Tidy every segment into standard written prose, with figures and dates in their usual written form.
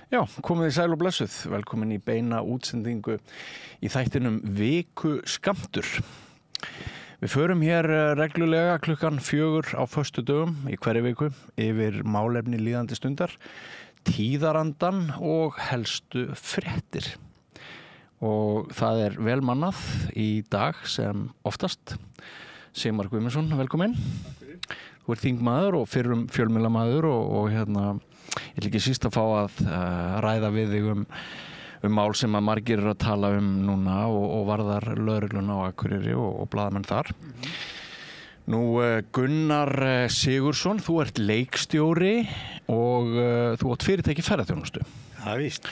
Já, komið þið sæl og blessuð. Velkomin í beina útsendingu í þættinum Viku skammtur. Við förum hér reglulega klukkan 4 á föstudögum í hverri viku yfir málefni líðandi stundar, tíðarandan og helstu fréttir. Og það vel mannað í dag sem oftast. Sigmar Guðmundsson, velkomin. Þú þingmaður og fyrrum fjölmiðlamaður og ég vil ekki síst að fá að ræða við þig um mál sem að margir að tala núna og varðar lögregluna á Akureyri og blaðamenn þar. Nú Gunnar Sigurðsson, þú ert leikstjóri og þú átt fyrirtæki ferðaþjónustu. Það víst.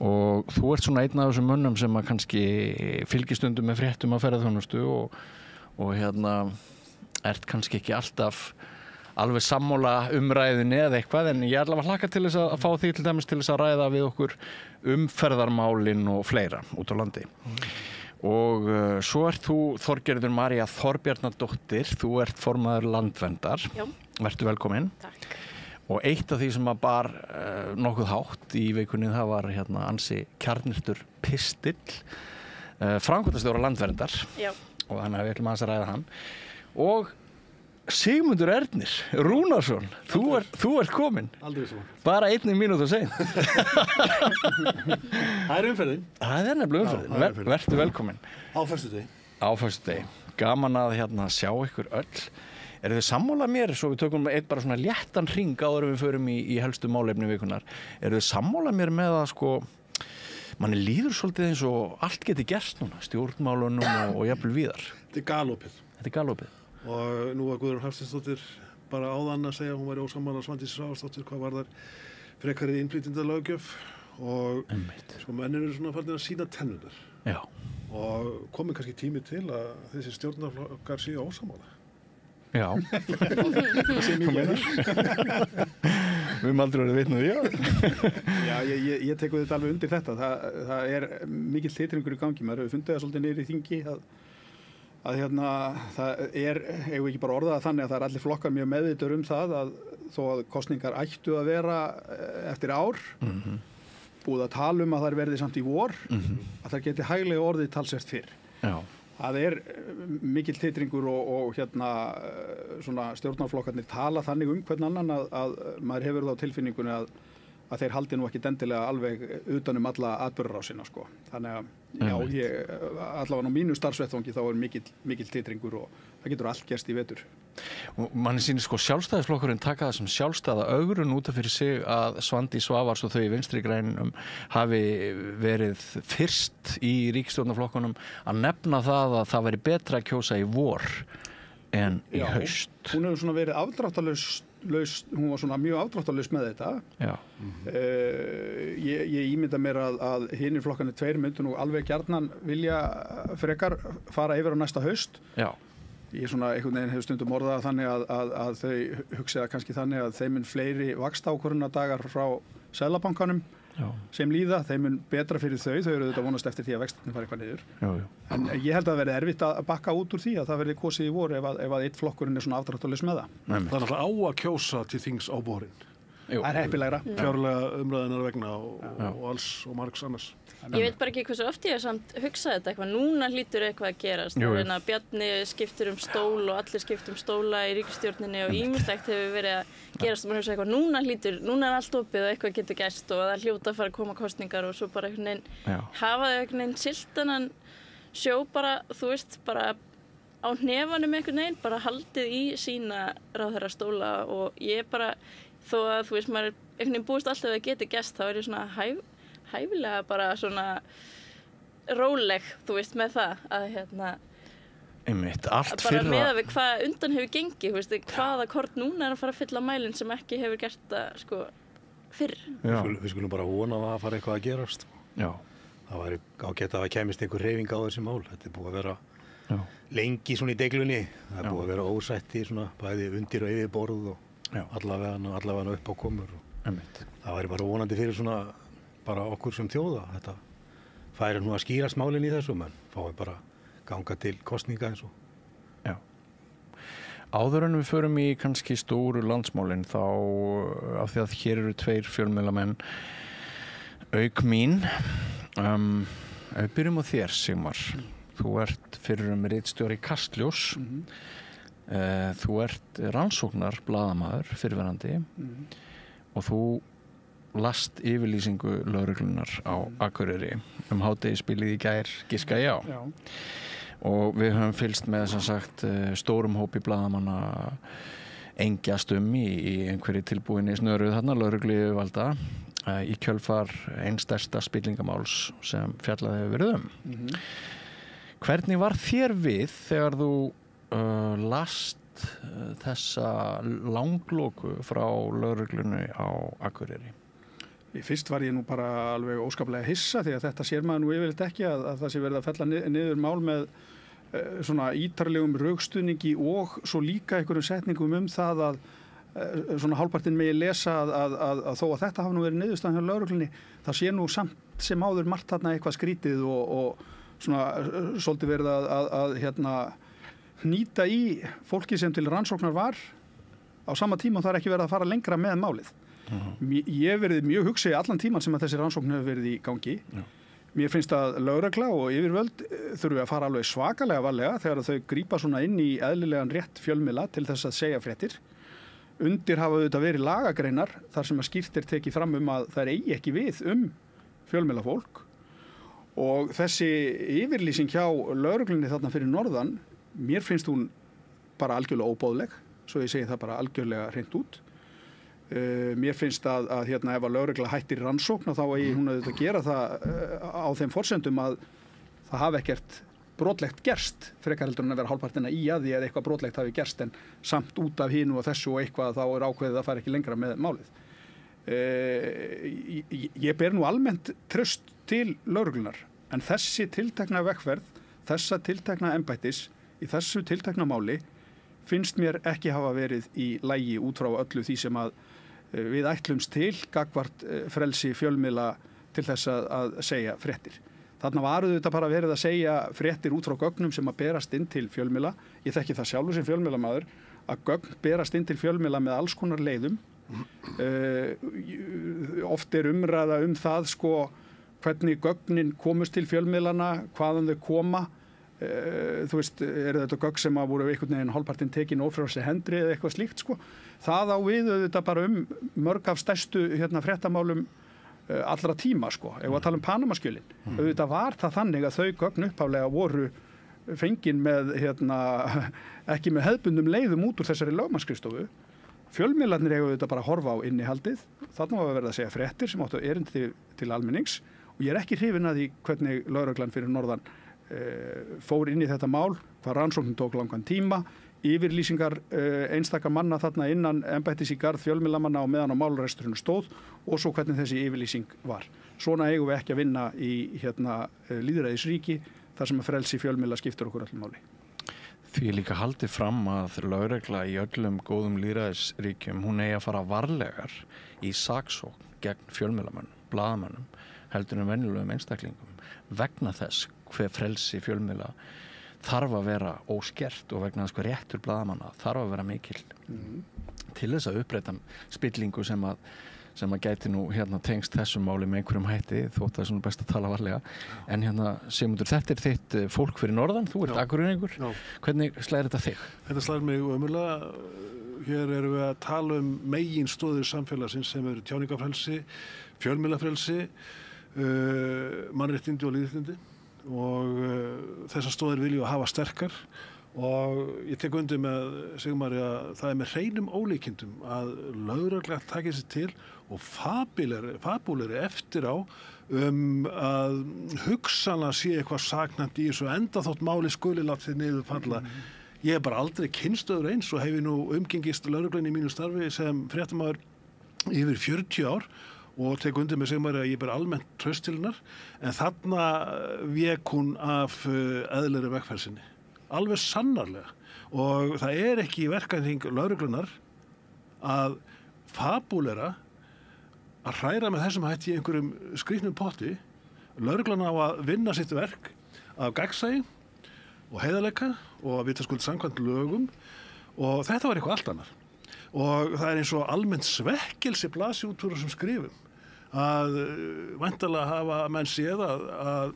Og þú ert svona einn af þessum mönnum sem að kannski fylgistundum með fréttum af ferðaþjónustu og ert kannski ekki alltaf alveg sammála umræðunni eða eitthvað, en ég allavega hlakka til þess að fá þig til dæmis til þess að ræða við okkur umferðarmálin og fleira út á landi. Og svo ert þú Þorgerður María Þorbjarnardóttir, þú ert formaður Landverndar. Já. Vertu velkomin. Takk. Og eitt af því sem að bar nokkuð hátt í vikunni, það var ansi kjarnyrtur pistill, framkvæmdastjóra Landverndar. Já. Og þannig að við ætlum að ræða hann. Og Sigmundur Ernir Rúnarsson, þú ert kominn. Aldrei svo. Bara 1 mínútu sein. Það umferðin. Það nefnilega umferðin. Vertu velkominn. Á föstudegi. Á föstudegi. Gaman að sjá ykkur öll. Eru þið sammála mér, svo við tökum bara svona léttan hring áður en við förum í helstu málefni vikunar. Eru þið sammála mér með að manni líður svolítið eins og allt geti gerst núna, stjórnmálunum og jafnvel víðar. Þetta galopið. Þetta galopið. Og nú var Guðrún Hafsteinsdóttir bara áðan að segja að hún væri ósammála Svandísi Svavarsdóttir hvað varðar frekari innflytjendalöggjöf og menn eru svona farnir að sýna tennurnar. Já. Og komið kannski tími til að þessi stjórnarflokkar séu ósammála. Já. Það sé mikið. Við höfum aldrei verið vitni því, Já, ég tekur þetta alveg undir þetta. Það mikill titringur í gangi. Maður hefur fundið það svolítið niður í þingi að það eigum við ekki bara orðað þannig að það allir flokkar mjög meðvitaður það að þó að kosningar ættu að vera eftir ár, búið að tala að þær verði samt í vor, að þær geti hæglega orðið talsvert fyrr. Já. Það mikill titringur og svona stjórnarflokkarnir tala þannig hvern annan að maður hefur þá tilfinningunni að þeir haldi nú ekki endilega alveg utan alla atburðarásina, sko. Þannig að allavega á mínu starfsvettvangi þá mikill titringur og það getur allt gerst í vetur. Og manni sýnir Sjálfstæðisflokkurinn taka það sem sjálfstæða ögrun út af fyrir sig að Svandís Svavars og þau í Vinstri grænum hafi verið fyrst í ríkisstjórnarflokkunum að nefna það að það væri betra að kjósa í vor en í haust. Hún hefur svona verið hún var svona mjög afdráttarlaus með þetta. Já. Ég ímynda mér að hinir flokkarnir tveir myndu nú alveg gjarnan vilja frekar fara yfir á næsta haust. Já. Ég svona einhvern veginn hefur stundum orðað þannig að þau hugsaða kannski þannig að þeim mun fleiri vaxtaákvörðunardagar frá Seðlabankanum sem líða, þeim mun betra fyrir þau eru þetta vonast eftir því að vextirnir fari eitthvað niður. Já. En ég held að það verði erfitt að bakka út úr því að það verði kosið í vor ef að einn flokkurinn svona afdráttarlaus með það. Það náttúrulega á að kjósa til þings á vorin. Það heppilegra. Fjárlega umræðunar vegna og alls og margs annars. Ég veit bara ekki hversu oft ég hef samt hugsað þetta eitthvað. Núna hlýtur eitthvað að gerast. Bjarni skiptir stól og allir skiptir stóla í ríkisstjórninni og ýmislegt hefur verið að gerast og maður hugsa eitthvað. Núna allt opið og eitthvað getur gerst og það hljóta að fara að koma kosningar og svo bara einhvern veginn hafa þau einhvern veginn siltanan sjó bara, þú veist, bara á hnefanum einhvern veginn, bara haldið í sína ráðherrastóla og ég bara, þó að þú veist, maður einhvern veginn búist alltaf að það geti gerst, þá ég svona hæfilega bara svona róleg, þú veist, með það að Einmitt, allt bara fyrra meðað við hvað undan hefur gengið, þú veist, hvaða kort núna að fara að fylla mælinn sem ekki hefur gert það, sko, fyrr. Við skulum bara vona að fara eitthvað að gerast. Já. Það væri ágætt að það kæmist einhver hreyfing á þessi mál. Þetta búið að vera lengi svona í deglunni. Það búið að vera ósætti svona bæði undir og yfirborð og allavega upp á komur. Það væri bara vonandi fyrir svona bara okkur sem þjóða. Þetta færi nú að skýrast málin í þessu, menn fái bara ganga til kosninga eins og. Já. Áður en við förum í kannski stóru landsmálin þá af því að hér eru 2 fjölmiðlamenn auk mín. Við byrjum á þér, Sigmar. Þú ert fyrrum ritstjóri Kastljós. Þú ert rannsóknar blaðamaður fyrrverandi og þú last yfirlýsingu lögreglunar á Akureyri hádegisbilið í gær, giska ég á. Og við höfum fylgst með sem sagt stórum hópi blaðamanna engjast í einhverju tilbúinni snöruð þarna lögregluyfirvalda í kjölfar stærsta spillingamáls sem fjallað hefur verið Hvernig var þér við þegar þú last þessa langloku frá lögreglunni á Akureyri? Fyrst var ég nú bara alveg óskaplega hissa því að þetta sér maður nú yfirleitt ekki að það sé verið að fella niður mál með svona ítarlegum rökstuðningi og svo líka einhverjum setningum það að svona hálfpartinn megi lesa að þó að þetta hafi nú verið niðurstaðan hjá lögreglunni það sé nú samt sem áður margt þarna eitthvað skrítið og svona svolítið verið að hnýta í fólki sem til rannsóknar var á sama tíma og það ekki verið að fara lengra með málið. Ég hef verið mjög hugsi allan tíman sem að þessi rannsókn hefur verið í gangi. Mér finnst að lögregla og yfirvöld þurfi að fara alveg svakalega varlega þegar þau grípa svona inn í eðlilegan rétt fjölmiðla til þess að segja fréttir. Undir hafa auðvitað verið lagagreinar þar sem að skýrt tekið fram að það eigi ekki við fjölmiðlafólk og þessi yfirlýsing hjá lögreglunni þarna fyrir norðan, mér finnst hún bara algjörlega óboðleg, svo ég segi það bara algjörlega hreint út. Mér finnst að ef að lögregla hættir rannsókn þá eigi hún að gera það á þeim forsendum að það hafi ekkert brotlegt gerst frekar heldur en að vera hálfpartina í að því að eitthvað brotlegt hafi gerst en samt út af hinu og þessu og eitthvað þá ákveðið að fara ekki lengra með málið. Ég ber nú almennt traust til lögreglunar en þessi tiltekna vegferð, þessa tiltekna embættis í þessu tiltekna máli finnst mér ekki hafa verið í lagi út frá öllu því sem að við ætlumst til gagnvart frelsi fjölmiðla til þess að segja fréttir. Þarna var þetta bara verið að segja fréttir út frá gögnum sem að berast inn til fjölmiðla. Ég þekki það sjálfur sem fjölmiðlamaður að gögn berast inn til fjölmiðla með alls konar leiðum. Oft umræða það hvernig gögnin komust til fjölmiðlana, hvaðan þau koma. Þú veist, þetta gögn sem að voru einhvern veginn hálfpartinn tekin ófrjálsri hendri eða eitthvað slíkt það á við þetta bara mörg af stærstu fréttamálum allra tíma ef að tala Panamaskjölin auðvitað var það þannig að þau gögn upphaflega voru fengin með ekki með hefðbundum leiðum út úr þessari lögmannsskrifstofu. Fjölmiðlarnir eiga auðvitað bara að horfa á innihaldið, þarna var verið að segja fréttir sem áttu erindi til almennings og ég ekki hrifinn að því hvernig lögreglan fyrir norðan fór inn í þetta mál, hvað rannsóknin tók langan tíma, yfirlýsingar einstaka manna þarna innan embættis í garð fjölmiðlamanna og meðan á málaresturinn stóð og svo hvernig þessi yfirlýsing var. Svona eigum við ekki að vinna í lýðræðisríki þar sem að frelsi fjölmiðla skiptir okkur öllum máli. Því líka haldið fram að lögregla í öllum góðum lýðræðisríkjum hún eigi að fara varlegar í saksókn gegn fjölmiðlamönnum, blaðamönnum heldur en venjulegum einstaklingum vegna þess hver frelsi fjölmiðla þarf að vera óskert og vegna þess réttur blaðamanna þarf að vera mikil til þess að uppræta spillingu sem að gæti nú tengst þessum máli með einhverjum hætti þótt að það er best að tala varlega en Sigmundur, þetta þitt fólk fyrir norðan, þú ert Akureyringur hvernig slæðir þetta þig? Þetta slæðir mig ömurlega. Hér erum við að tala meginstoðir samfélagsins sem eru tjáningafrelsi, fjölmiðlafrelsi, mannréttindi og lýðréttindi og þessar stoðir viljum við hafa sterkar og ég tek undir með Sigmari að það er með hreinum ólíkindum að lögregla takir sér til og fabúleri eftir á að hugsanlega sé eitthvað saknæmt í þessu enda þótt máli skuli látið niður falla. Ég hef bara aldrei kynstöður eins og hef nú umgengist lögreglunni í mínu starfi sem fréttamaður yfir 40 ár og tek undir með Sigmari að ég ber almennt traust til hennar en þarna vék hún af eðlilegri vegferð sinni. Alveg sannarlega og það er ekki verkahring lögreglunar að fabúlera að hræra með þessum hætti í einhverjum skrýtnum potti. Lögreglan á að vinna sitt verk af gagnsæi og heiðarleika og að vita samkvæmt lögum og þetta var eitthvað allt annar og það er eins og almennt svekkelsi blasi út úr þessum skrifum að væntanlega hafa menn séð að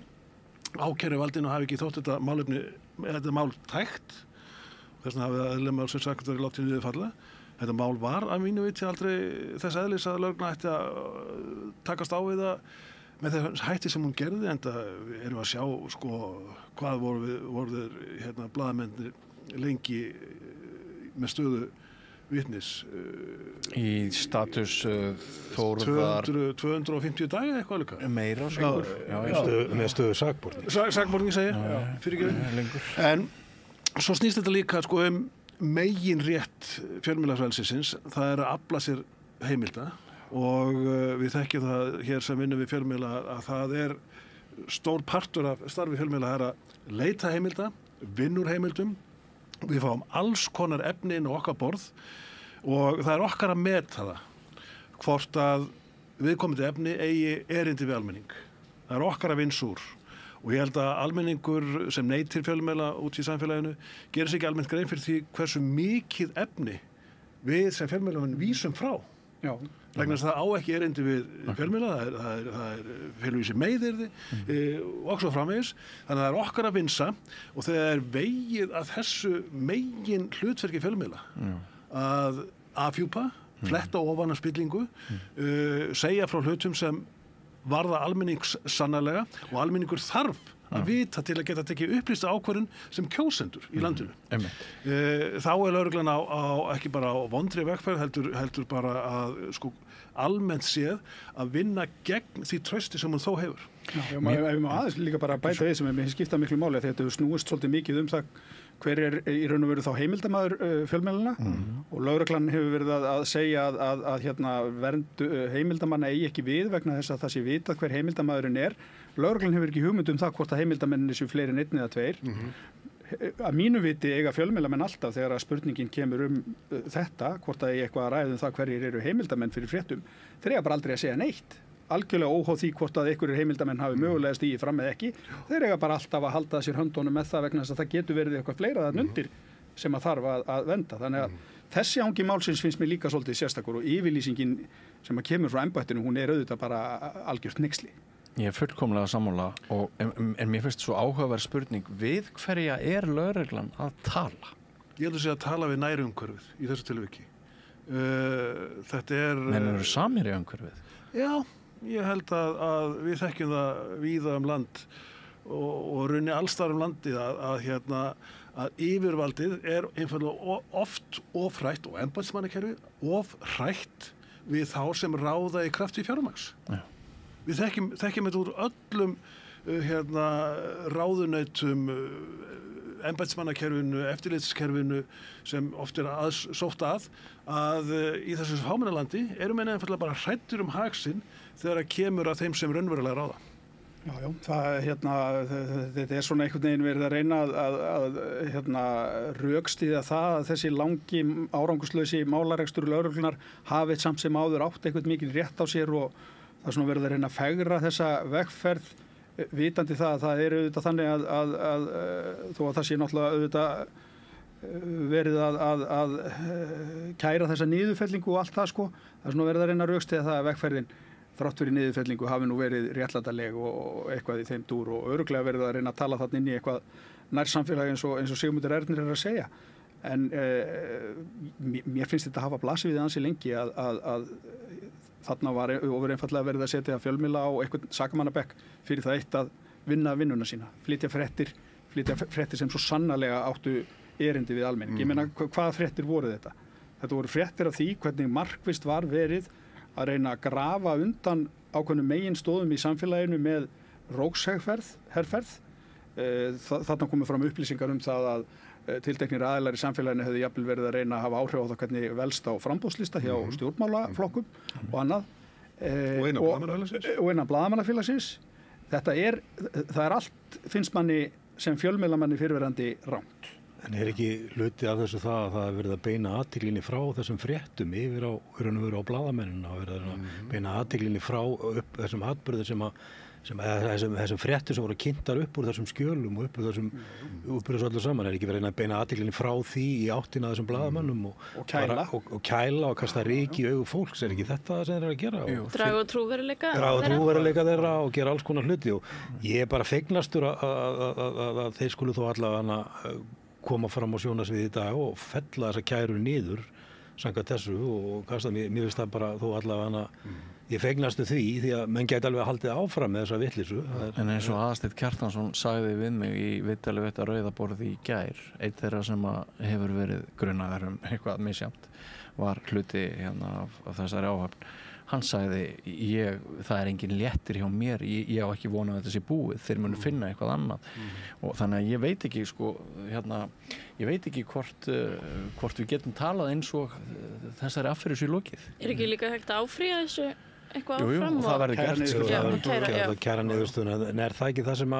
ákæruvaldinu hafi ekki þótt þetta mál tækt. Þess vegna hafi eðli málsins sagt verið látið niður falla. Þetta mál var að mínu viti aldrei þess eðlis að lögreglan ætti að takast á við það með þess hætti sem hún gerði, en það erum að sjá sko hvað voru blaðamennir lengi með stöðu vitnis. Í status Þórðar 250 daga eitthvað líka. Meira sigur. Með stöðu sakborning. Sakborning segja, fyrirgefðu. En svo snýst þetta líka sko megin rétt fjölmiðlafrelsisins, það er að afla sér heimilda og við þekkjum það hér sem vinnum við fjölmiðla að það er stór partur af starfi fjölmiðla er að leita heimilda, vinnur heimildum, við fáum alls konar efni inn á okkar borð og það er okkar að meta það hvort að viðkomandi efni eigi erindi við almenning. Það er okkar að vinsa úr. Og ég held að almenningur sem neytir fjölmiðla út í samfélaginu gerir sér ekki almennt grein fyrir því hversu mikið efni við sem fjölmiðlamenn vísum frá. Já. Vegna þess að það á ekki erindi við fjölmiðla, það er fjölvísi meiðyrði og svo framvegis. Þannig að það er okkar að vinsa og þegar er vegið að þessu megin hlutverki fjölmiðla að afhjúpa, fletta ofan af spillingu, segja frá hlutum sem varða almennings sannarlega og almenningur þarf að vita til að geta tekið upplýsta ákvörðun sem kjósendur í landinu. Þá er lögreglan ekki bara á vondri vegferð, heldur bara að sko almennt séð að vinna gegn því trausti sem hún þó hefur. Ef við má aðeins líka bara bæta við sem mér skipta miklu máli að þetta snúist svolítið mikið það hver er í raun og veru þá heimildamaður fjölmiðlana og lögreglan hefur verið að segja að vernd heimildamanna eigi ekki við vegna þess að það sé vitað hver heimildamaðurinn er. Lögreglan hefur ekki hugmynd það hvort að heimildamenninni séu fleiri en einn eða tveir. Að mínu viti eiga fjölmiðlamenn alltaf þegar að spurningin kemur þetta, hvort að eigi eitthvað að ræða það hverjir eru heimildamenn fyrir fréttum, þeir eiga bara aldrei að segja neitt. Algjörlega óháð því hvort að einhverjir heimildamenn hafi mögulega stigið fram eða ekki. Þeir eiga bara alltaf að halda sér höndunum með það vegna þess að það getur verið eitthvað fleira þarna undir sem að þarf að venda. Þannig að þessi angi málsins finnst mér líka svolítið sérstakur og yfirlýsingin sem að kemur frá embættinu, hún er auðvitað bara algjört hneyksli. Ég er fullkomlega sammála en mér finnst svo áhugaverð spurning við hverja er lögreglan að tala? Ég held að segja að tala við nærumhverfið í þessu tilviki. Þetta er... Menn eru samir í umhverfið? Já. Ég held að við þekkjum það víða land og runni allstar landið að yfirvaldið er einfaldlega oft ofrætt og embættismannakerfið ofrætt við þá sem ráða í krafti fjármagns. Við þekkjum þetta úr öllum ráðunautum, embættismannakerfinu, eftirlitskerfinu sem oft er sótt að í þessu fámennalandi eru menn einfaldlega bara hræddir hag sinn þegar að kemur að þeim sem raunverulega ráða. Já, þetta er svona einhvern veginn verið að reyna að rökstyðja það að þessi langi árangurslausi málarekstur lögreglunar hafi samt sem áður átt einhvern mikið rétt á sér og það er svona verið að reyna að fegra þessa vegferð vitandi það að það er auðvitað þannig að þó að það sé náttúrulega auðvitað verið að kæra þessa niðurfellingu og allt það sko. Það er svona verið að reyna að rökstyðja það að vegferðin þrátt fyrir niðurfellingu hafi nú verið réttlætanleg og eitthvað í þeim dúr og örugglega verið að reyna að tala þarna inn í eitthvað nærsamfélag eins og Sigmundur Ernir er að segja. En mér finnst þetta að hafa blasið við ansi lengi að þarna var ofur einfallega verið að setja fjölmiðla á eitthvað sakamannabekk fyrir það eitt að vinna vinnuna sína, flytja fréttir sem svo sannarlega áttu erindi við almenning. Ég meina, hvaða fréttir voru þetta? Þetta voru fréttir af því hvernig markvisst var verið að reyna að grafa undan ákveðnum meginstóðum í samfélaginu með rógsherferð. Þarna komu fram upplýsingar það að tilteknir aðilar í samfélaginu hefðu jafnvel verið að reyna að hafa áhrif á það hvernig velst á framboðslista hjá stjórnmálaflokkum og annað. Og innan blaðamannafélagsins. Það er allt, finnst manni sem fjölmiðlamanni fyrirverandi rangt. En er ekki hluti af þessu það að það er verið að beina athyglinni frá þessum fréttum yfir á blaðamennina og verið að beina athyglinni frá upp þessum atburði sem að þessum fréttum sem voru kynntar upp úr þessum skjölum og upp úr þessu öllu saman ekki verið að beina athyglinni frá því í áttina þessum blaðamönnum og kæla og kasta ryk í augu fólks ekki þetta sem þeir að gera draga trúverðuleika þeirra og gera alls konar hluti og ég bara fegnastur að þeir skulu þó allavega koma fram á sjónarsviði í dag og fella þessa kæru niður samkvæmt þessu og kasta mér finnst það bara þó allavega ég fegnastu því að menn gæti alveg haldið áfram með þessa vitleysu. En eins og Aðalsteinn Kjartansson sagði við mig í viðtali við þetta Rauða borð í gær, einn þeirra sem hefur verið grunaður eitthvað misjafnt var hluti af þessari áhöfn. Hann sagði, það engin léttir hjá mér, ég á ekki vona að þetta sé búið, þeir munu finna eitthvað annað. Og þannig að ég veit ekki, ég veit ekki hvort við getum talað eins og þessari affæru sé lokið. Ekki líka hægt að áfrýja þessu eitthvað áfram? Jú, það verður gert, kæra niðurstöðuna, en það ekki það sem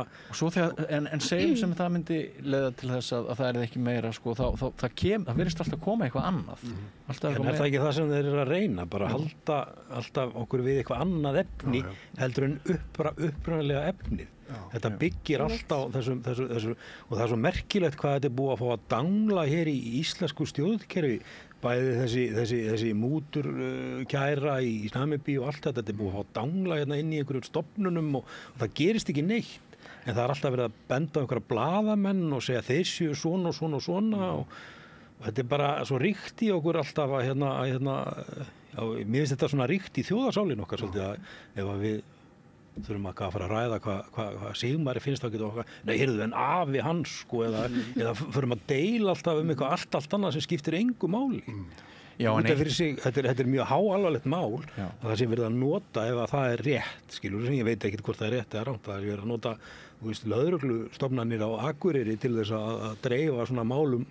En segjum sem það myndi leiða til þess að það er ekki meira, það virðist alltaf koma eitthvað annað. En það ekki það sem þeir að reyna, bara halda alltaf okkur við eitthvað annað efni heldur en upprunalega efnið. Þetta byggir alltaf þessu og það er svo merkilegt hvað þetta er búið að fá að dangla hér í íslensku stjórnkerfi bæði þessi mútur kæra í Namibíu og allt þetta er búið að fá að dangla hérna inn í einhverjum stofnunum og það gerist ekki neitt en það er alltaf verið að benda á einhverja blaðamenn og segja þeir séu svona og svona og svona og þetta er bara svo ríkt í okkur alltaf að mér finnst þetta svona ríkt í þjóðarsálinn okkar svolítið að ef að við þurfum að fara að ræða hvað Sigmari finnst það getur okkar, nei, heyrðu, en afi hans eða förum að deila alltaf eitthvað allt annað sem skiptir engu máli. Þetta er mjög háalvarlegt mál að það sé verið að nota ef að það er rétt, skilur, ég veit ekki hvort það er rétt eða rangt, það er verið að nota, lögreglustofnanir á Akureyri til þess að dreifa svona málum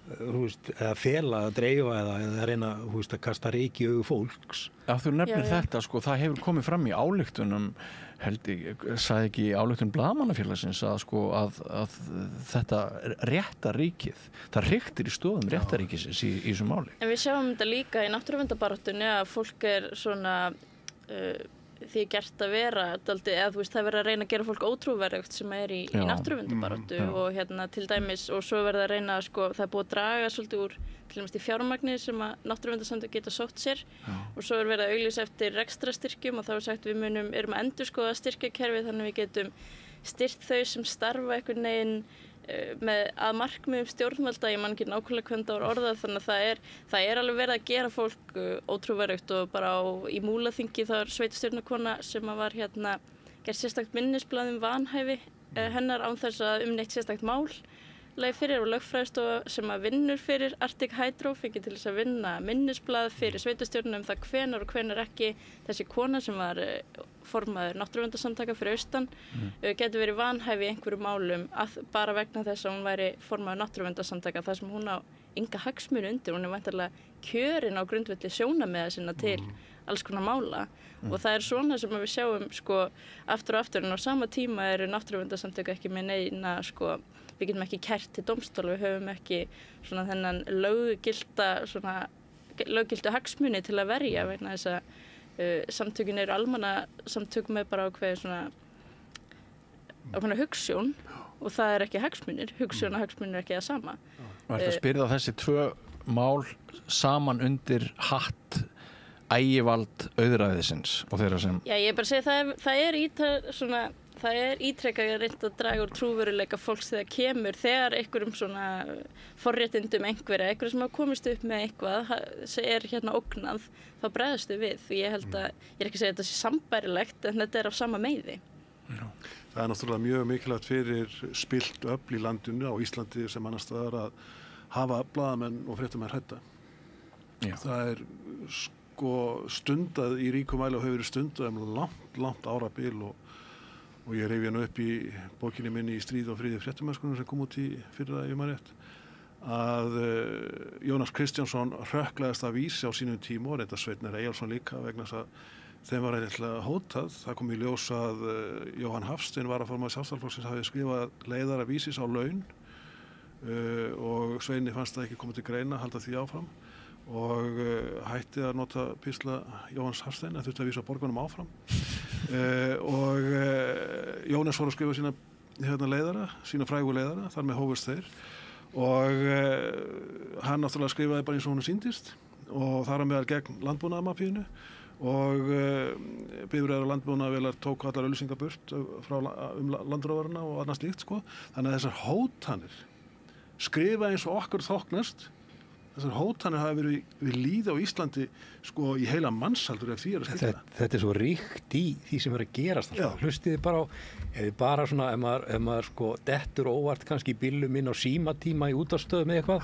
eða fela að dreifa eða reyna að kasta ryk í augu fólks. Þú nefnir þetta, það hefur komið fram í ályktunum, sagði ekki í ályktun Blaðamannafélagsins að þetta réttaríkið, það ryktir í stoðum réttaríkisins í þessu máli. En við sjáum þetta líka í náttúruverndarbaráttunni að fólk er svona því gert að vera dálítið, eða það er verið að reyna að gera fólk ótrúverðugt sem er í náttúruverndarbaráttu og til dæmis og svo verið að reyna það er búið að draga svolítið úr til dæmis í fjármagni sem að náttúruverndarsamtök geta sótt sér og svo er verið að auglýsa eftir rekstrarstyrkjum og þá er sagt við erum að endurskoða styrkjakerfið þannig við getum styrt þau sem starfa einhvern veginn með að markmiðum stjórnvalda, ég man ekki nákvæmlega hvernig það var orðað þannig að það er alveg verið að gera fólk ótrúverðugt og bara í Múlaþingi það var sveitarstjórnarkona sem var gert sérstakt minnisblað vanhæfi hennar án þess að neitt sérstakt mál fyrir og lögfræðistofa sem að vinnur fyrir Arctic Hydro fengið til þess að vinna minnisblað fyrir sveitarstjórnum það hvenær og hvenær ekki þessi kona sem var formaður náttúruverndarsamtaka fyrir austan getur verið vanhæfi í einhverju málum bara vegna þess að hún væri formaður náttúruverndarsamtaka þar sem hún á enga hagsmuni undir, hún er væntanlega kjörin á grundvelli sjónarmiða sinna til alls konar mála og það er svona sem við sjáum aftur og aftur en á sama tíma eru náttúruverndarsamtaka ekki með neina við getum ekki kært til dómstóla, við höfum ekki svona þennan löggildu hagsmuni til að verja vegna þess að samtökin eru almannasamtök með bara ákveðna hugsjón og það er ekki hagsmunir, hugsjón og hagsmunir er ekki það sama. Þú ert að spyrja þessi tvö mál saman undir hatt ægivald auðræðisins og þeirra sem... Já, ég er bara að segja það er ítrekkað að reynda að draga úr trúveruleika fólks þegar einhverjum svona forréttindum einhverjum sem hafa komist upp með eitthvað sem er ógnað, þá bregðastu við. Ég er ekki að segja að þetta sé sambærilegt en þetta er á sama meiði. Já. Það er náttúrulega mjög mikilvægt fyrir spillt öfl í landinu á Íslandi sem annars staðar að hafa blaðamenn og fréttamenn hrædda. Það er stundað í ríkum mæli og hefur verið stundað langt árabil og ég reyfi hann upp í bókinni minni í Stríð og friði fréttamennskunum sem kom út í fyrra ef maður rétt að Jónas Kristjánsson hrökklaðist að vísi á sínum tíma og reynda Sveinn Eyjálsson líka vegna þess að þeim var eitthvað hótað. Það kom í ljós að Jóhann Hafstein varaformaður Sjálfstæðisflokksins hafi skrifað leiðara vísis á laun og Sveini fannst það ekki komið til greina að halda því áfram og hætti að nota písla Jóhanns Hafstein en þurfti að vísa borgunum áfram og Jónas fór að skrifa sína frægu leiðara, þar með hófust þeir og hann náttúrulega skrifaði bara eins og honum sýndist og þar á meðal gegn landbúnaðarmafíunni og bifreiðar og landbúnaðarvélar tóku allar auglýsingar burt frá landróðurina og annað slíkt sko. Þannig að þessar hótanir skrifa eins og okkur þóknast. Þessar hótanir hafa verið við lýði á Íslandi sko í heila mannsaldur ef því að skipta. Þetta svo ríkt í því sem að gerast. Hlustiði bara á, bara svona, ef maður sko dettur óvart kannski í bílum inn á símatíma í útvarpsstöð með eitthvað,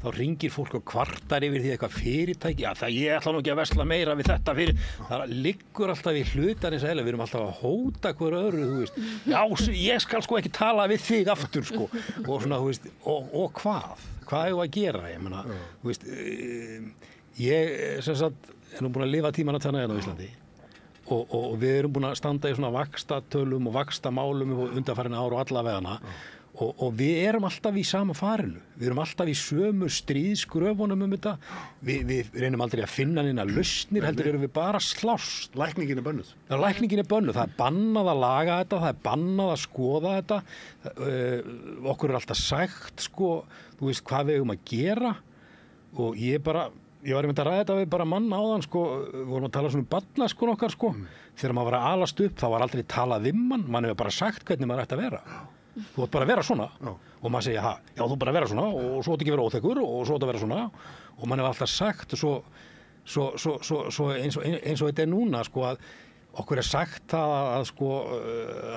þá ringir fólk og kvartar yfir því eitthvað fyrirtæki, ég ætla nú ekki að versla meira við þetta fyrir, það liggur alltaf í hlutarins eðli, við erum alltaf að hóta hver öðru, þú veist, ég skal sko ekki tala við þig aftur sko, og svona, þú veist, og hvað hefur að gera, ég meina, þú veist, ég sem sagt, nú búin að lifa tíman að tanna hérna á Íslandi og við erum búin að standa í svona vaxtatölum og vaxtamálum undanfarin ár og allavegana og við erum alltaf í sama farinu, við erum alltaf í sömu stríðsgröfunum þetta, við reynum aldrei að finna neina lausnir, heldur erum við bara slást. Lækningin er bönnuð. Já, lækningin er bönnuð, það er bannað að laga þetta, það er bannað að skoða þetta, okkur er alltaf sagt, sko, þú veist hvað við eigum að gera og ég var einmitt að ræða þetta við bara mann áðan, sko, við vorum að tala svona barnaskóla okkar, sko, þegar maður var að alast upp, þá var aldrei talað mann hefur bara sagt hvernig maður ætti að vera. Þú átt bara að vera svona og maður segja, já þú bara að vera svona og svo átt ekki að vera óþekkur og svo átt að vera svona og mann hefur alltaf sagt svo eins og þetta er núna sko að okkur er sagt að sko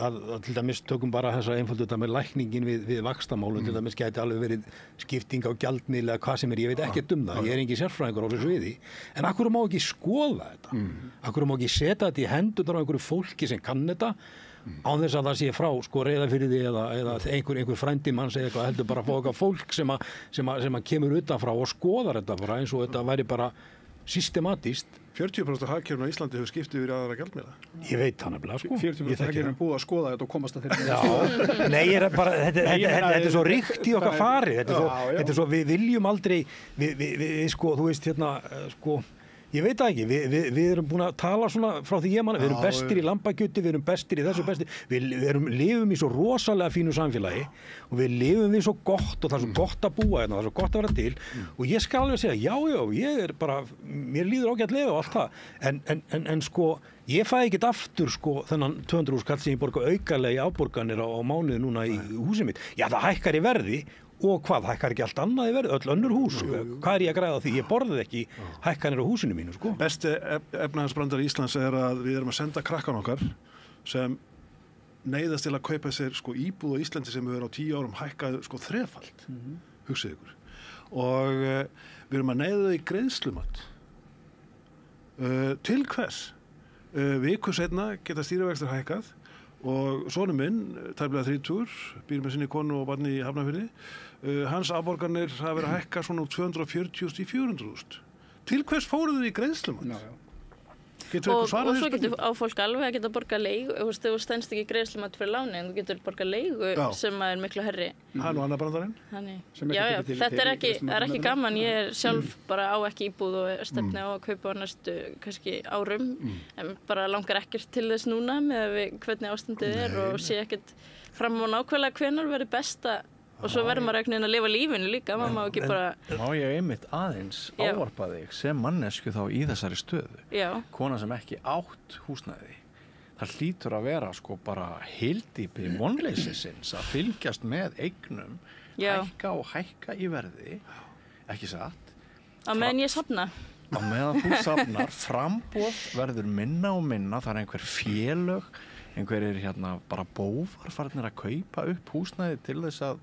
að til dæmis tökum bara þessa einföldu þetta með lækningin við vaxtamálum til dæmis gæti alveg verið skipting á gjaldmiðli eða hvað sem ég veit ekkert það, ég er engin sérfræðingur á þessu sviði en akkur má ekki skoða þetta akkur má ekki setja þetta í hendurnar á einhverju fólki sem kann þetta án þess að það sé frá sko Reyðarfirði eða einhver frændi mann segja eitthvað heldur bara að fá eitthvað fólk sem kemur utanfrá og skoðar þetta bara eins og þetta væri bara systematískt. 40% af hagkerfinu á Íslandi hefur skiptið yfir aðra gjaldmiðla. Ég veit það nefnilega sko. 40% af hagkerfinu er búið að skoða þetta og komast að þeirra. Já, nei, þetta er svo ríkt í okkar fari. Þetta er svo, við viljum aldrei, við sko, þú veist hérna, sko, ég veit það ekki, við erum búin að tala svona frá því ég manna, við erum bestir í lambakjöti, við erum bestir í þessu bestir, við lifum í svo rosalega fínu samfélagi og við lifum við svo gott og það er svo gott að búa hérna, það er svo gott að vera til og ég skal alveg segja, já, ég er bara, mér líður ágætlega og allt það, en sko, ég fæ ekkert aftur sko þennan 200.000 kall sem ég borga aukalega í afborganir á mánuði núna í húsið mitt, já það hækkar í verði, og hvað, hækkar ekki allt annað í verði, öll önnur hús, hvað er ég að græða því, ég borðið ekki hækkanir á húsinu mínu, sko. Besti efnahagsbrandar í Íslands er að við erum að senda krakkan okkar sem neyðast til að kaupa sér sko íbúð á Íslandi sem hefur á 10 árum hækkað sko þrefald, hugsið ykkur. Og við erum að neyða þau í greiðslumat. Til hvers? Viku seinna geta stýrivextir hækkað og sonur minn, tæplega 30, býr með sinni konu og barni í Hafnarfirði, hans afborganir hafa verið að hækka svona úr 240.000 í 400.000. Til hvers fóruð þið í greiðslumat? Og svo getur á fólk alveg að geta borga leigu, þú stendst ekki greiðslumat fyrir láni en þú getur borga leigu sem er miklu herri. Hann og annar brandarinn? Já, þetta er ekki gaman, ég er sjálf bara á ekki íbúð og stefni á að kaupa á næstu kannski árum, en bara langar ekkert til þess núna með hvernig ástandið er og sé ekkert fram á nákvæmlega hvenær verður besta og svo verður maður að lifa lífinu líka, maður má ekki bara... Má ég einmitt aðeins ávarpa þig sem mannesku þá í þessari stöðu? Já. Kona sem ekki átt húsnæði. Það hlýtur að vera sko bara hyldýpi vonleysisins að fylgjast með eignum, hækka í verði, ekki satt? Á meðan ég safna. Á meðan þú safnar, framboð verður minna og minna, það er einhver félög, einhverjir hérna bara bófar farnir að kaupa upp húsnæði til þess að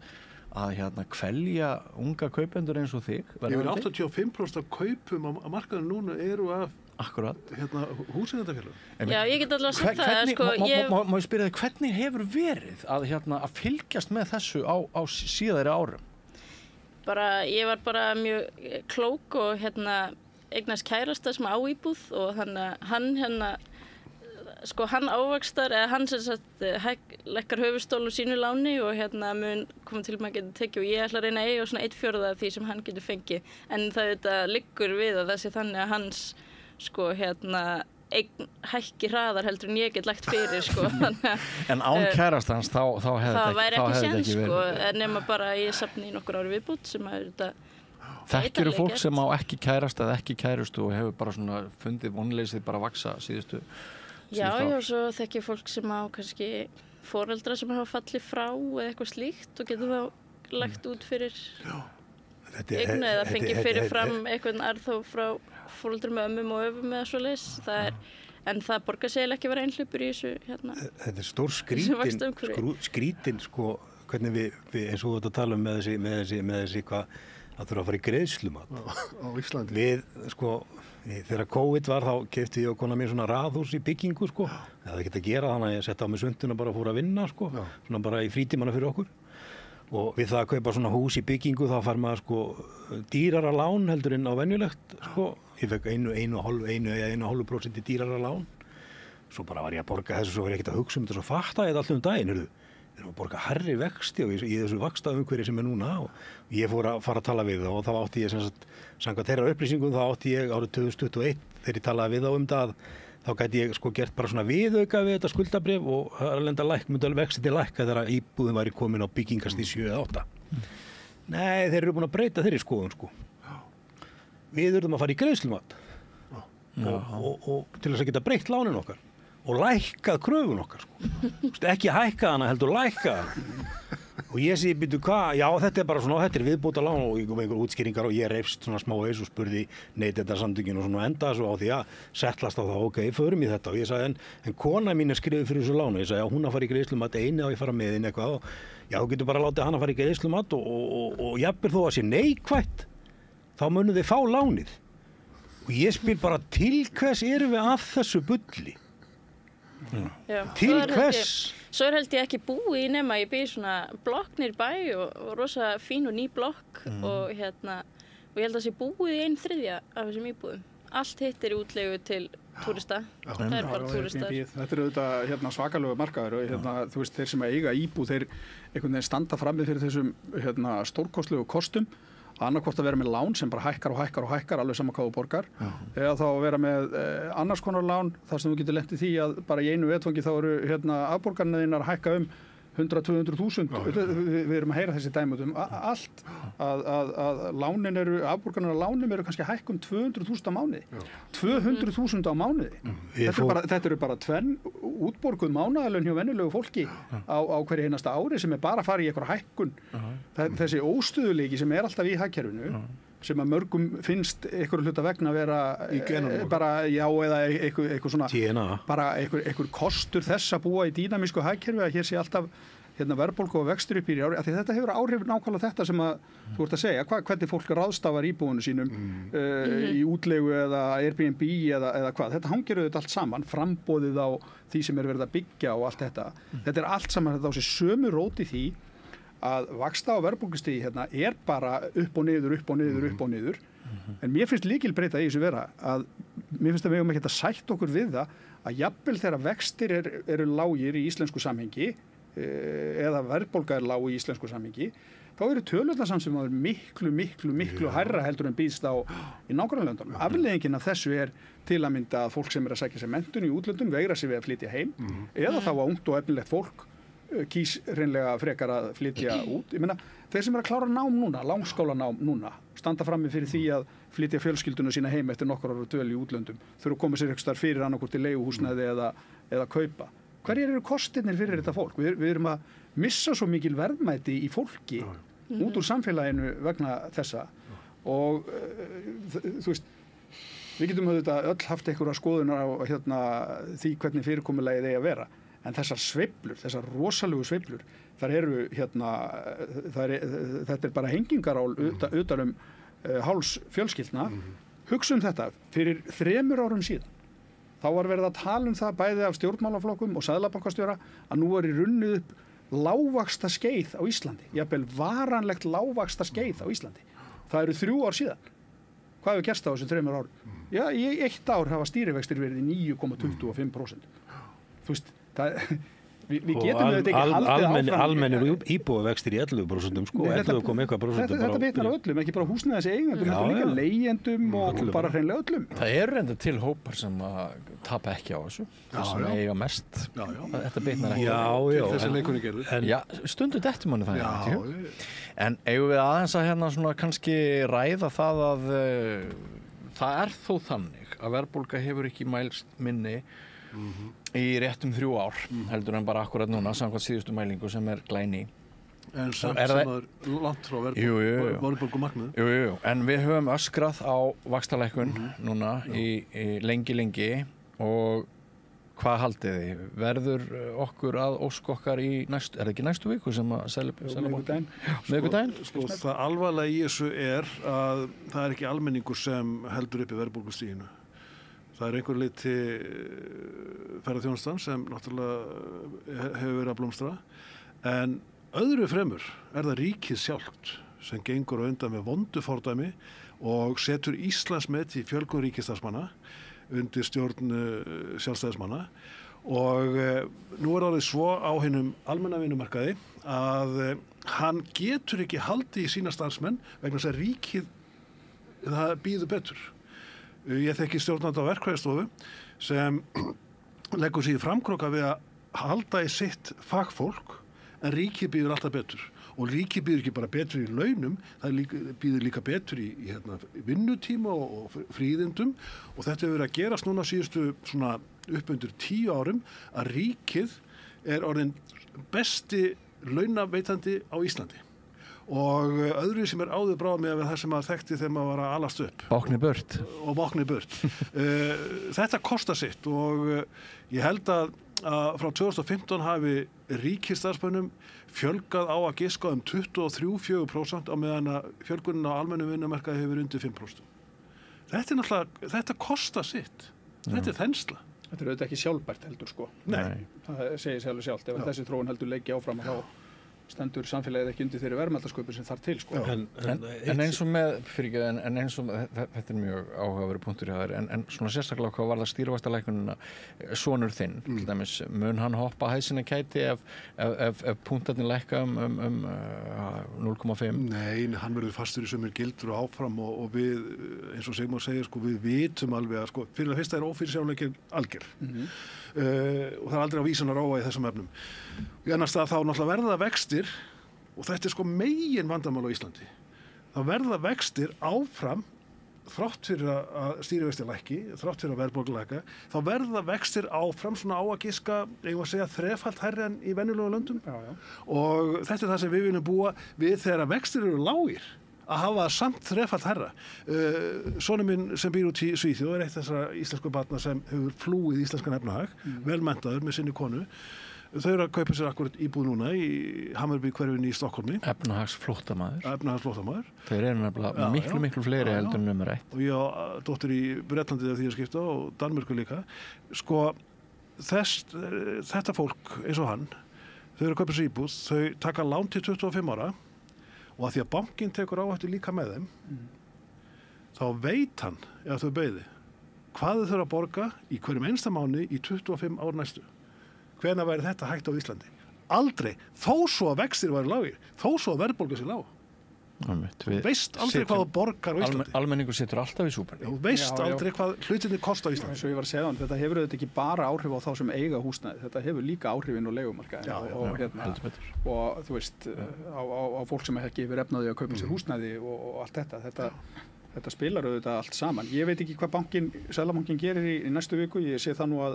kvelja unga kaupendur eins og þig. Yfir 85% af kaupum á markaðinu núna eru af húseigendafélögum. Já, ég get alltaf sagt það. Má ég spyrja þig, hvernig hefur verið að fylgjast með þessu á síðari árum? Ég var bara mjög klók og eignast kærasta sem á íbúð og þannig hann hann ávaxtar, eða hann sem sagt lækkar höfuðstól úr sínu láni og mun koma til að geta tekið og ég ætla að reyna að eiga svona 1/4 af því sem hann getur fengið en það liggur við að það sé þannig að hans eign hækki hraðar heldur en ég get lagt fyrir sko. En án kærastans þá hefði það væri ekki séns sko, verið. nema bara að ég safni í nokkur ári viðbútt sem að þetta Þekkirðu fólk sem á ekki kærast eða ekki kærustu og hefur bara svona fundið vonleysið bara vaksa síðustu Já, svo þekki ég fólk sem á kannski foreldra sem hafa fallið frá eða eitthvað slíkt og getur þá lagt út fyrir eignu eða fengið fyrir fram eitthvað arð þá frá foreldrum með ömmum og öfum eða svoleiðis. En það borgar sig ekki vera einhlupur í þessu hérna. Þetta stór skrítin sko, hvernig við eins og þetta tala með þessi hvað að þurfa að fara í greiðslumat á Íslandi. Við sko þegar COVID var þá keypti ég og kona mér svona raðhús í byggingu sko. Það hefði ekkert að gera þannig að ég setti á mig sunduna bara að fóra að vinna sko. Svona bara í frítímana fyrir okkur. Og við það að kaupa svona hús í byggingu þá fær maður sko dýrara lán heldur en á venjulegt sko. Ég fekk 1,5% dýrara lán. Svo bara var ég að borga þessu, svo var ég ekkert að hugsa þetta, svo fattaði ég þetta alltaf daginn, heyrðu. Við erum að borga hærri vexti og í þessu vaxtaumhverfi sem núna og ég fór að fara að tala við það og þá átti ég samkvæmt þeirra upplýsingum þá átti ég árið 2021 þegar ég talaði við þá það þá gæti ég sko gert bara svona viðauka við þetta skuldabréf og myndi vexti lækka þegar íbúðin væri komin á byggingastig 7 eða 8. Nei, þeir eru búin að breyta þeirri skoðun sko. Við urðum að fara í greiðslumat og til þess að geta breytt lánin okkar og lækkað kröfun okkar sko. Ekki hækkað hana heldur lækkað hana og ég segi býtu hvað, já þetta er bara svona þetta er viðbóta lán og einhver útskýringar og ég reifst svona smá eis og spurði Neytendasamtökin og svona enda svo á því að settlast á það, ok, förum í þetta og ég sagði en kona mín er skrifið fyrir þessu lánu, ég sagði já hún að fara í greiðslumat eini og ég fara með inn eitthvað og já þú getur bara látið hann að fara í greiðslumat og jafnvel þó að sé neikvætt þá munum þið fá lánið og ég spyr bara til hvers erum við að þessu bulli? Já, til hvers? Svo held ég ekki búi nema ég býr svona blokk nýr bæ og rosa fín og ný blokk og ég held að sé búið í 1/3 af þessum íbúðum. Allt hitt er í útleigu til túrista. Það er bara túristar. Þetta er auðvitað svakalegu markaður og þú veist þeir sem eiga íbúð þeir einhvern veginn standa frammi fyrir þessum stórkostlegu kostum annarkvort að vera með lán sem bara hækkar alveg sama hvað þú borgar eða þá að vera með annars konar lán þar sem þú getur lent í því að bara í einu vetfangi þá eru afborganirnar þínar að hækka 100-200.000 við erum að heyra þessi dæmi allt að lánin afborganirnar á lánum eru kannski að hækka 200.000 á mánuði 200.000 á mánuði þetta eru bara tvenn útborguð mánaðarlaun hjá venjulegu fólki á hverju einasta ári sem er bara að fara í einhverja hækkun þessi óstöðuleiki sem er alltaf í hagkerfinu sem að mörgum finnst einhverju hluta vegna að vera bara já eða eitthvað svona bara einhver kostur þess að búa í dýnamísku hagkerfi að hér sé alltaf verðbólgu og vextur upp í ári af því þetta hefur áhrif nákvæmlega þetta sem að þú ert að segja hvernig fólk ráðstafar íbúðunum sínum í útleigu eða Airbnb eða hvað þetta hangir auðvitað allt saman framboðið á því sem er verið að byggja og allt þetta er allt saman þetta á sig sömu rót í því að vaxta- og verðbólgustigi er bara upp og niður en mér finnst lykilbreyta í þessu vera að mér finnst að við höfum ekki að sætta okkur við það að jafnvel þegar vextir eru lágir í íslensku samhengi eða verðbólga er lág í íslensku samhengi þá eru tölurnar samt sem miklu hærra heldur en býðst á í nágrannalöndunum. Afleiðingin af þessu er til að mynda að fólk sem er að sækja sér menntun í útlöndum veigra sig við að flytja heim eða þá að ungt og efnilegt fólk kýs hreinlega frekar að flytja út. Ég meina, þeir sem er að klára nám núna, langskólanám núna, standa frammi fyrir því að flytja fjölskylduna sína heim eftir nokkur ára dvöl í útlöndum, þurfa að koma sér eitthvað fyrir annarkvort í leiguhúsnæði eða kaupa. Hverjir eru kostirnir fyrir þetta fólk? Við erum að missa svo mikil verðmæti í fólki út úr samfélaginu vegna þessa og þú veist, við getum auðvitað öll haft einhverja skoðunar á því hvernig fyrirkomulagið eigi að vera. En þessar sveiflur, þessar rosalegu sveiflur, þetta er bara hengingarál utan háls fjölskyldna. Hugsa þetta, fyrir 3 árum síðan, þá var verið að tala það bæði af stjórnmálaflokkum og seðlabankastjóra að nú er í runnið upp lágvaxta skeið á Íslandi, jafnvel varanlegt lágvaxta skeið á Íslandi. Það eru 3 ár síðan. Hvað hefur gerst á þessum 3 árum? Já, í 1 ár hafa stýrivextir verið í 9,25%. Þú veist, Við getum þetta ekki haldið áfram. Almennir íbúðavextir í 11% sko, 11,1%. Þetta bitnar á öllum, ekki bara húsnæðis eigendum, þetta líka leigjendum og bara hreinlega öllum. Það eru enda til hópar sem að tapa ekki á þessu, sem eiga mest. Þetta bitnar ekki. Já. Þessi leikunni gerður. Já, stundu dettur manni það. En eigum við aðeins að hérna svona kannski ræða það að það þó þannig að verðbólga hefur ekki mælst minni í réttum 3 ár heldur en bara akkurat núna samkvæmt síðustu mælingu sem glæný. En samt sem er langt frá verðbólgumarkmiði. Jú, en við höfum öskrað á vaxtalækkun núna í lengi og hvað haldið þið? Verður okkur að ósk okkar í næstu, það ekki næstu viku sem að miðvikudaginn? Sko, það alvarlega í þessu að það ekki almenningur sem heldur upp í verðbólgustiginu. Það einhver leyti ferðaþjónustan sem náttúrulega hefur verið að blómstra, en öðru fremur það ríkið sjálft sem gengur á undan með vondu fordæmi og setur Íslandsmet í fjölgun ríkisstarfsmanna undir stjórn sjálfstæðismanna og nú orðið svo á hinum almenna vinnumarkaði að hann getur ekki haldið í sína starfsmenn vegna þess að ríkið það býður betur. Ég þekki stjórnandi á verkfræðistofu sem leggur sig í framkróka við að halda í sitt fagfólk en ríkið býður alltaf betur og ríkið býður ekki bara betur í launum, það býður líka betur í vinnutíma og fríðindum og þetta hefur verið að gerast núna síðustu svona upp undir 10 árum að ríkið orðin besti launaveitandi á Íslandi og öðru sem áður bráð með það sem maður þekkti þegar maður var að alast upp. Báknið burt. Þetta kostar sitt og ég held að frá 2015 hafi ríkisstarfsmönnum fjölgað á að giska 23-24% á meðan að fjölgunin á almennum vinnumarkaði hefur undir 5%. Þetta kostar sitt. Þetta þensla. Þetta auðvitað ekki sjálfbært heldur sko. Nei. Það segir sjálfur sjálft. Ef þessi þróun heldur leggja áfram þá stendur samfélagið ekki undir þeirri verðmætasköpun sem þarf til sko. En eins og með þetta mjög áhugaverður punktur hjá þér en svona sérstaklega hvað var það stýrivaxtalækkunina sonur þinn, til dæmis mun hann hoppa hæðsina kæti ef punktarnir lækka 0,5? Nei, hann verður fastur í sömur gildur og áfram og við, eins og Sigmar segir sko, við vitum alveg að sko, fyrir að fyrsta ófyrirsjáanleikinn algjör og það aldrei á vísan að róa í þessum efnum. Í annars þá náttúrulega verða vextir og þetta sko megin vandamál á Íslandi. Þá verða vextir áfram þrátt fyrir að stýrivextir lækki, þrátt fyrir að verðbólga lækka, þá verða vextir áfram svona á að giska, eigum að segja, þrefalt hærri en í venjulegum löndum. Og þetta það sem við viljum búa við þegar vextir eru lágir. Að hafa samt þrefalt herra. Sonur minn sem býr út í Svíþjóð eitt þessara íslensku barna sem hefur flúið íslenskan efnahag, velmenntaður með sinni konu. Þau eru að kaupa sér akkurat íbúð núna í Hammarby hverfinu í Stokkólmi. Efnahagsflóttamaður. Þeir eru nefnilega miklu fleiri heldur en nummer 1. Og ég á dóttur í Bretlandi þegar því að skipta og Danmörku líka. Sko, þetta fólk eins og hann, þau eru að kaupa sér íbúð, þau taka lán til 25 ára og að því að bankinn tekur áhættu líka með þeim, þá veit hann, ef þau beiði, hvað þau þurfa að borga í hverjum einsta mánuði í 25 ár næstu. Hvenær væri þetta hægt á Íslandi? Aldrei, þó svo að vextir væri lágir, þó svo að verðbólga sé lág. Þú veist aldrei hvað þú borgar á Íslandi. Almenningur situr alltaf í súpunni. Þú veist aldrei hvað hlutinni kosta á Íslandi. Eins og ég var að segja þannig, þetta hefur auðvitað ekki bara áhrif á þá sem eiga húsnæði, þetta hefur líka áhrifin á leigumarkaði og þú veist, á fólk sem ekki hefur efnaði að kaupa sér húsnæði og allt þetta spilar auðvitað allt saman. Ég veit ekki hvað Seðlabankinn gerir í næstu viku, ég sé það nú að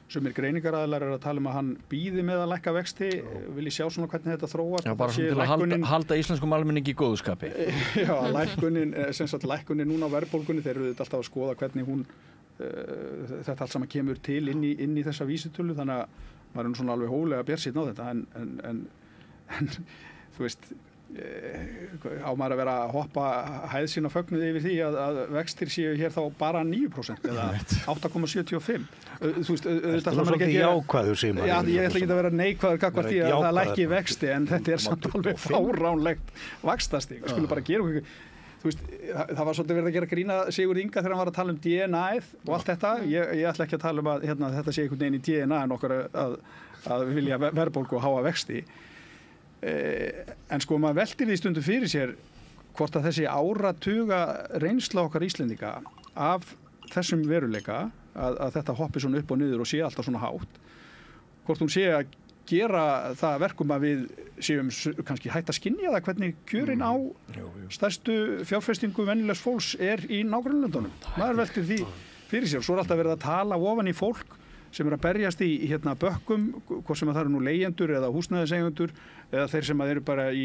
sumir greiningaraðilar eru að tala að hann býði með að lækka vexti, vil ég sjá svona hvernig þetta þróast. Já, bara til að halda íslenskum almenningi í góðskapi. Já, lækkunin núna á verðbólgunni, þeir eru alltaf að skoða hvernig hún, þetta allt saman kemur til inn í þessa vísitölu, þannig að maður er nú svona alveg hóflega bjartsýnn á þetta, en þú veist, á maður að vera að hoppa hæð sína fögnuði yfir því að vextir séu hér þá bara 9% eða 8,75. Þú veist, þetta er svolítið jákvæður sem já, ég ætla ekki að vera neikvæður gagnvart því að það lækki vexti en þetta er samt alveg fáránlegt vaxtastig. Við skulum bara gera okkur. þú veist, það var svolítið verið að gera grína Sigurð Inga þegar hann var að tala DNA-ið og allt þetta. Ég ætla ekki að tala að þetta sé einhvern veginn í DNA-en okkar að vilja verðbólgu og háa vexti. En sko, maður veltir því stundum fyrir sér hvort að þessi áratuga reynsla okkar Íslendinga af þessum veruleika, að þetta hoppi svona upp og niður og sé alltaf svona hátt, hvort hún sé að gera það verkum að við séum kannski hætt að skynja það hvernig kjörin á stærstu fjárfestingu venjulegs fólks í nágrannalöndunum. Maður veltir því fyrir sér. Svo er alltaf verið að tala ofan í fólk sem að berjast í bökkum, hvort sem að það eru nú leigjendur eða húsnæðiseigendur eða þeir sem að eru bara í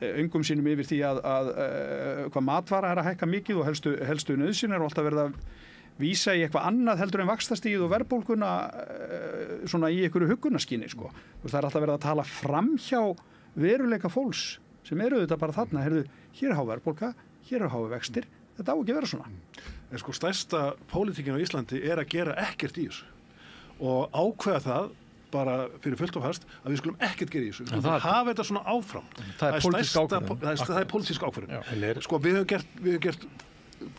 öngum sínum yfir því að hvað matvara er að hækka mikið og helstu nauðsynjar og alltaf verið að vísa í eitthvað annað heldur en vaxtastigið og verðbólguna svona í einhverju huggunarskyni, sko. Það er alltaf verið að tala framhjá veruleika fólks sem eru auðvitað bara þarna, hér er há verðbólga, hér er há vextir, þetta á ekki að vera svona. En sko, stærsta pólitíkin á Íslandi er að gera ekkert í þessu og ákveða það bara fyrir fullt og fast að við skulum ekkert gera í þessu. Við skulum hafa þetta svona áfram. Það er pólitísk ákvörðun. Sko, við höfum gert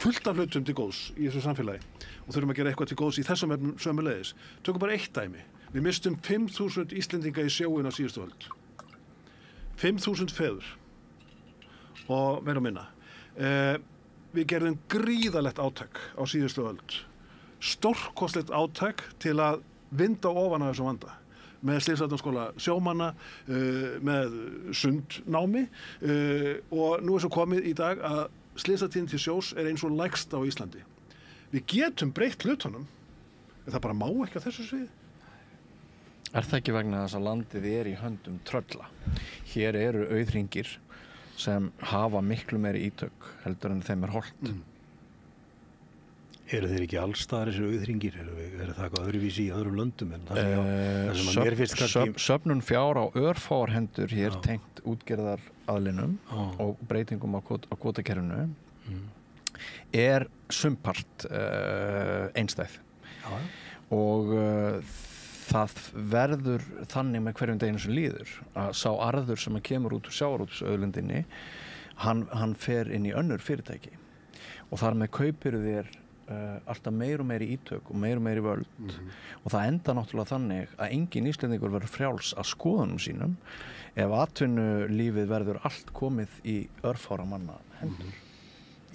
fullt af hlutum til góðs í þessu samfélagi og þurfum að gera eitthvað til góðs í þessum sömuleiðis. Tökum bara eitt dæmi. Við mistum 5.000 Íslendinga í sjóinn á síðustu öld. 5.000 feður og meira og minna. Við gerðum gríðalegt átak á síðustu öld. Stórkostlegt átak til að vinda ofan af þessum vanda. Með Slysavarnaskóla sjómanna, með sundnámi og nú er svo komið í dag að slysatíðni til sjós er eins og lægst á Íslandi. Við getum breytt hlutunum, en það bara má ekki á þessu sviði. Er það ekki vegna þess að landið er í höndum trölla? Hér eru auðhringir sem hafa miklu meiri ítök heldur en þeim er hollt. Eru þeir ekki allstaðar þessi auðhringir? Er það eitthvað öðruvísi í öðrum löndum? Söfnun fjár á örfáarhendur hér tengt útgerðaraðlinum og breytingum á kvótakerfinu er sumpart einstæð. Og það verður þannig með hverjum deginu sem líður að sá arður sem kemur út úr sjávarútvegsauðlindinni hann fer inn í önnur fyrirtæki og þar með kaupir þér alltaf meir og meiri ítök og meiri völd og það enda náttúrulega þannig að engin Íslendingur verður frjáls að skoðunum sínum ef atvinnulífið verður allt komið í örfára manna hendur.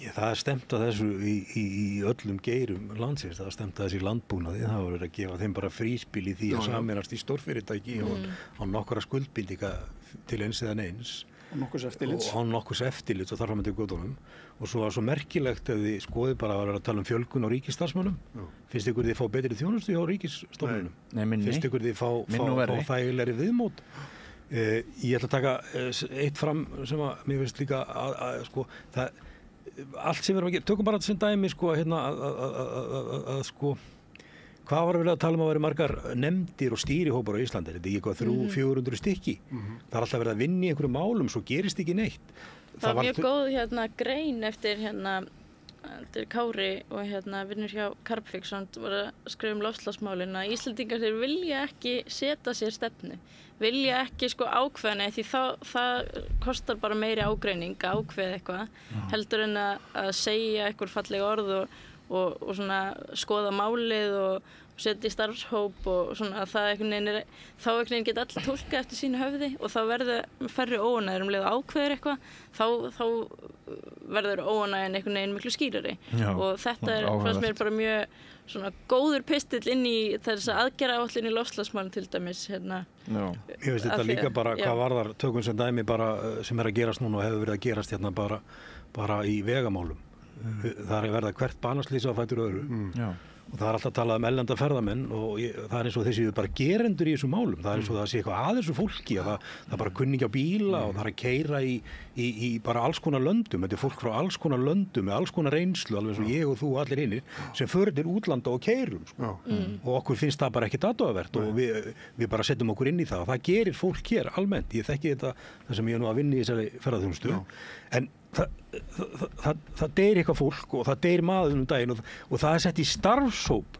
Það er stemt að þessu í öllum geirum landsins, það er stemt að þessi landbúnaði, það var að gefa þeim bara fríspil í því að sameinast í stórfyrirtæki og á nokkura skuldbindinga til eins eða neins. Og nokkurs eftirlits og þar fram til gödunum og svo var svo merkilegt ef þið skoðið bara að vera að tala fjölgun á ríkisstarfsmönnum. Finnst ykkur þið fá betri þjónustu hjá ríkisstofnunum? Finnst ykkur þið fá þægilegri viðmót? Ég ætla að taka eitt fram sem að mér finnst líka að sko það allt sem við erum að gera, tökum bara sem dæmi sko að sko hvað var að tala um að vera margar nefndir og stýrihópar á Íslandi? Þetta er eitthvað 300-400 stykki. Það er alltaf verið að vinna í einhverjum málum, svo gerist ekki neitt. Það var mjög góð grein eftir Kári og vinnur hjá Carbfix var að skrifa loftslagsmálin að Íslendingar þeir vilja ekki setja sér stefnu. Vilja ekki sko ákveðna því það kostar bara meiri ágreining að ákveða eitthvað heldur en að segja einhver falleg orð og svona skoða málið og setja í starfshóp og svona að þá einhvern veginn geta allir túlkað eftir sínu höfði og þá verður færri óánægðir leið ákveður eitthvað þá verður óánægðin einhvern veginn miklu skýrari og þetta fannst mér bara mjög svona góður pistill inn í þessa aðgerðaáætlun í loftslagsmálum til dæmis Ég veist þetta líka bara hvað varðar tökum sem dæmi bara sem er að gerast núna og hefur verið að gerast bara í vegamálum. Það er verið að hvert banaslýsa á fætur öðru og það er alltaf talað erlenda ferðamenn og það er eins og þessi bara gerendur í þessum málum. Það er eins og það sé eitthvað að þessu fólki og það er bara kunningi á bíla og það er að keyra í bara alls konar löndum. Þetta er fólk frá alls konar löndum með alls konar reynslu, alveg eins og ég og þú og allir hinnir sem förum til útlanda og keyrum sko. Og okkur finnst það bara ekkert athugavert og við bara setjum okkur inn í það og það gerir fólk hér almennt. Ég þekki þetta það sem ég er nú að vinna í þessari ferðaþjónustu en það deyr eitthvað fólk og það deyr maður daginn og það er sett í starfshóp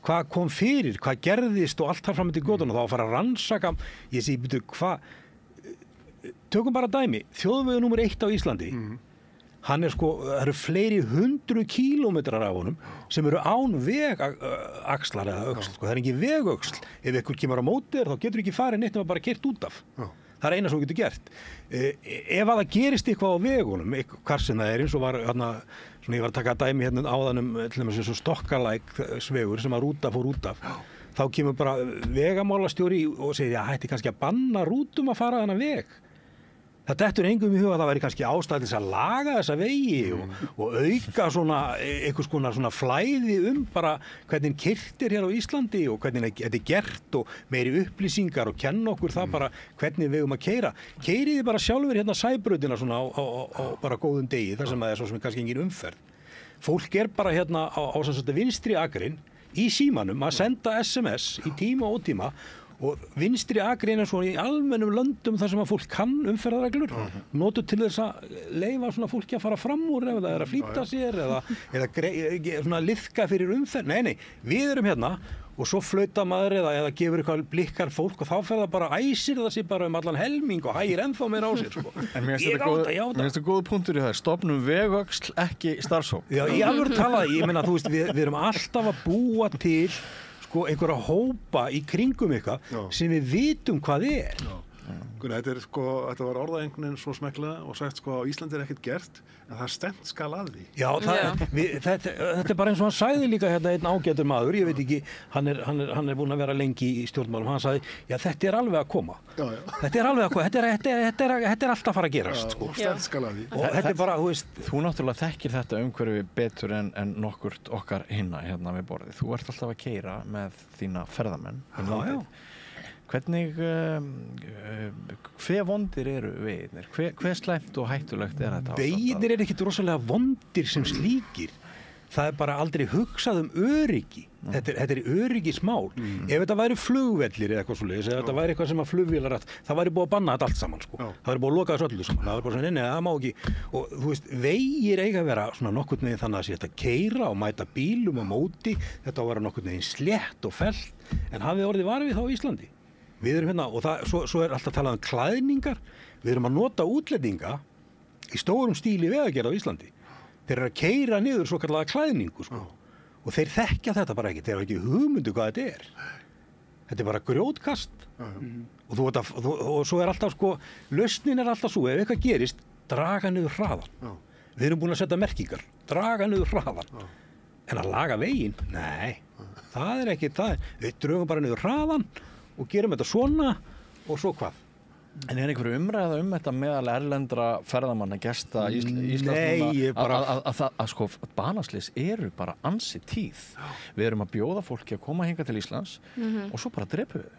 hvað kom fyrir, hvað gerðist og allt þar fram til götuna og þá að fara að rannsaka ég segi, tökum bara dæmi þjóðvegur númer 1 á Íslandi hann það eru fleiri 100 kílómetrar af honum sem eru án vegaxlar eða öxl, sko. Það er engin vegöxl. Ef ykkur kemur á móti þá getur ekki farið neitt nema bara keyrt út af. Það er eina sem þú getur gert. Ef að það gerist eitthvað á vegunum, hvar sem það er, eins og var svona, ég var að taka dæmi hérna áðan til dæmis eins og Stokkalæk svegur sem að rúta fór út af, þá kemur bara vegamálastjóri og segir, hætti kannski að banna rútum að fara þennan veg. Það dettur engum í huga að það væri kannski ástæða til þess að laga þessa vegi og auka svona einhvers konar svona flæði bara hvernig keyrt er hér á Íslandi og hvernig þetta er gert og meiri upplýsingar og kenna okkur það bara hvernig við að keyra. Keyriði bara sjálfur hérna Sæbrautina svona á bara góðum degi þar sem það er svo sem kannski engin umferð. Fólk er bara hérna á vinstri akrinn í símanum að senda SMS í tíma og ótíma og vinstri akrein svona í almennum löndum þar sem að fólk kann umferðarreglur notu til þess að leyfa svona fólki að fara fram úr ef það er að flýta sér eða svona liðka fyrir umferð. Nei, við erum hérna og svo flauta maður eða gefur eitthvað blikkar fólk og þá fer það bara æsir það sér bara allan helming og hægir ennþá meira á sér, sko. En mér finnst þetta góð punktur í það, stofnum vegöxl, ekki starfshóp. Já, ég alveg talað, ég meina, þú veist, við erum alltaf að búa til einhverja hópa í kringum eitthvað sem við vitum hvað er. Gunnar, þetta var orðað einhvern veginn svo smekkilega og sagt á Íslandi er ekkert gert en það stefnt skal að því. Já, þetta er bara eins og hann sagði líka hérna einn ágætur maður, ég veit ekki, hann er búinn að vera lengi í stjórnmálum, hann sagði, já þetta er alveg að koma. Þetta er alveg að koma, þetta er alltaf að fara að gerast, sko. Stefnt skal að því. Og þetta er bara, þú veist. Þú náttúrulega þekkir þetta umhverfi betur en nokkurt okkar hinna hérna við borðið. Þú ert alltaf að keyra með þína ferðamenn. Hvernig, hve vondir eru vegirnir? Hve slæmt og hættulegt er þetta? Vegirnir eru ekkert rosalega vondir sem slíkir. Það er bara aldrei hugsað öryggi. Þetta er öryggismál. Ef þetta væri flugvellir eða eitthvað svoleiðis, ef þetta væri eitthvað sem að flugvélar það væri búið að banna þetta allt saman, sko. Það væri búið að loka þessu öllu saman. Það væri bara svona, nei, það má ekki. Og þú veist, vegir eiga að vera svona nokkurn veginn þannig að sé þetta keyra og mæta bílum á móti. Þetta á að vera nokkurn veginn slétt og fellt. En hafið orðið var við þá á Íslandi? Við erum hérna, og svo er alltaf talað klæðningar. Við erum að nota útlendinga í stórum stíli vegagerð á Íslandi. Þeir eru að keyra niður svo kallaða klæðningu, sko. Og þeir þekkja þetta bara ekki. Þeir hafa ekki hugmyndu hvað þetta er. Þetta er bara grjótkast. Og svo er alltaf, sko, lausnin er alltaf svo, ef eitthvað gerist, draga niður hraðan. Við erum búin að setja merkingar. Draga niður hraðan. En að laga veginn? Nei, það er ekki það. Við drögum bara niður hraðan og gerum þetta svona og svo hvað. En er einhverju umræða þetta meðal erlendra ferðamanna gesta Íslands Nei, að sko banaslys eru bara ansi tíð. Við erum að bjóða fólki að koma hingað til Íslands og svo bara drepa við.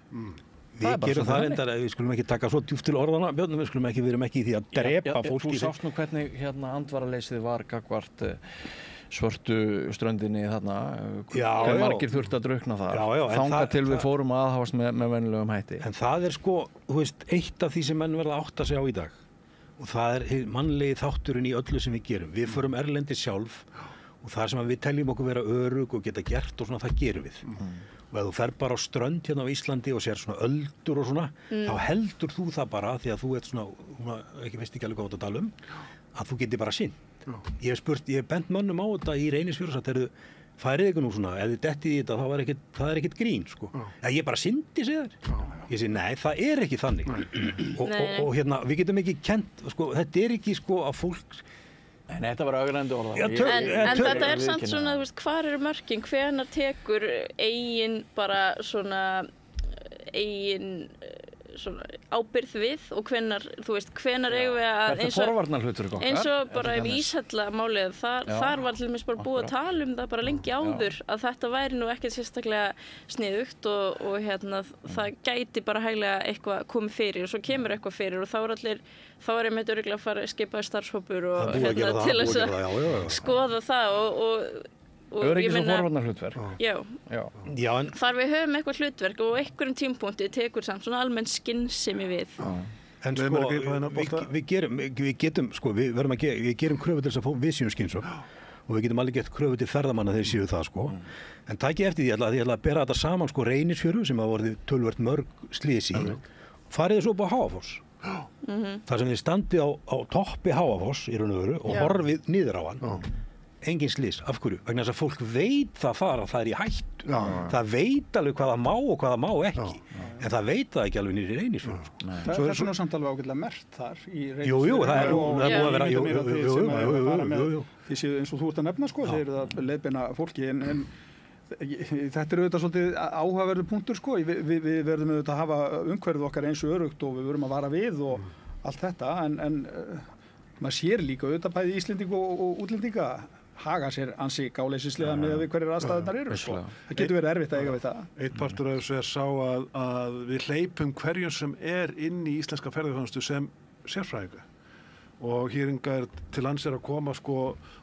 Við gerum það reyndar, við skulum ekki taka svo djúpt til orðana, Björn, við erum ekki í því að drepa fólki. Þú sást nú hvernig hérna andvaraleysið var gagnvart svörtu ströndinni þarna, hver margir þurfti að drukkna þar. Þangað til við fórum að aðhafast með venjulegum hætti. En það er sko, þú veist, eitt af því sem menn verða átta sig á í dag. Og það er mannlegi þátturinn í öllu sem við gerum. Við förum erlendi sjálf og það sem við teljum okkur vera örugg og geta gert og svona, það gerum við. Og ef þú fer bara á strönd hérna á Íslandi og sér svona öldur og svona, þá heldur þú það bara því að þú ert svona, veist ekki alveg hvað að tala að þú getur bara sinnt. Ég hef bent mönnum á þetta í Reynisfjöru og sagt, færið ykkur nú svona, ef þið dettið í þetta, það er ekkert grín, sko. Ég bara syndi sig þær. Ég segi, nei, það er ekki þannig. Og hérna, við getum ekki kent, sko, þetta er ekki, sko, að fólk. Nei, þetta var augrændu orða. En þetta er samt svona, þú veist, hvar eru mörkin? Hvenær tekur eigin bara svona, svona ábyrgð við og hvenær eigum við að eins og bara ef Íshella-málið þar var til dæmis bara búið að tala um það bara lengi áður að þetta væri nú ekkert sérstaklega sniðugt og hérna það gæti bara hæglega eitthvað komið fyrir og svo kemur eitthvað fyrir og þá er einmitt örugglega að fara að skipa starfshópur og hérna til þess að skoða það og öryggis- og forvarnarhlutverk. Já, en þar við höfum eitthvað hlutverk og einhverjum tímapunkti tekur samt svona almenn skynsemi við. En sko, við gerum kröfu til þess að við séum skynsöm og við getum alveg gett kröfu til ferðamanna þegar séu það, sko. En takið eftir því, ég ætla að bera þetta saman, sko, Reynisfjöru sem hafa orðið töluvert mörg slys í. Farið þið svo upp á Háafoss þar sem þið standið á toppi Háafoss í raun og veru og horfið niður á hann. Engin slys, af hverju? Vegna þess að fólk veit það er í hættu. Það veit alveg hvað það má og hvað það má ekki. En það veit það ekki alveg niður í Reynisfjöru. Það er svona samt alveg ágætlega merkt þar í Reynisfjöru. Jú, það er búið að vera, jú. Því séu eins og þú ert að nefna, sko, þeir eru að leiðbeina fólki, en þetta er auðvitað svolítið áhugaverður punktur, sko. Við verðum auðvitað að hafa umhverfið okkar eins og örugt og við verðum að vara við og allt þetta, en maður sér líka auðvitað bæði Íslendinga og útlendinga haga sér ansi gáleysislega með við hverjir aðstæðurnar eru. Sko. Það getur verið erfitt að eiga við það. Eitt partur af þessu sá að við hleypum hverjum sem inn í íslenska ferðarþjónustu sem sérfræðinga. Og hér til lands að koma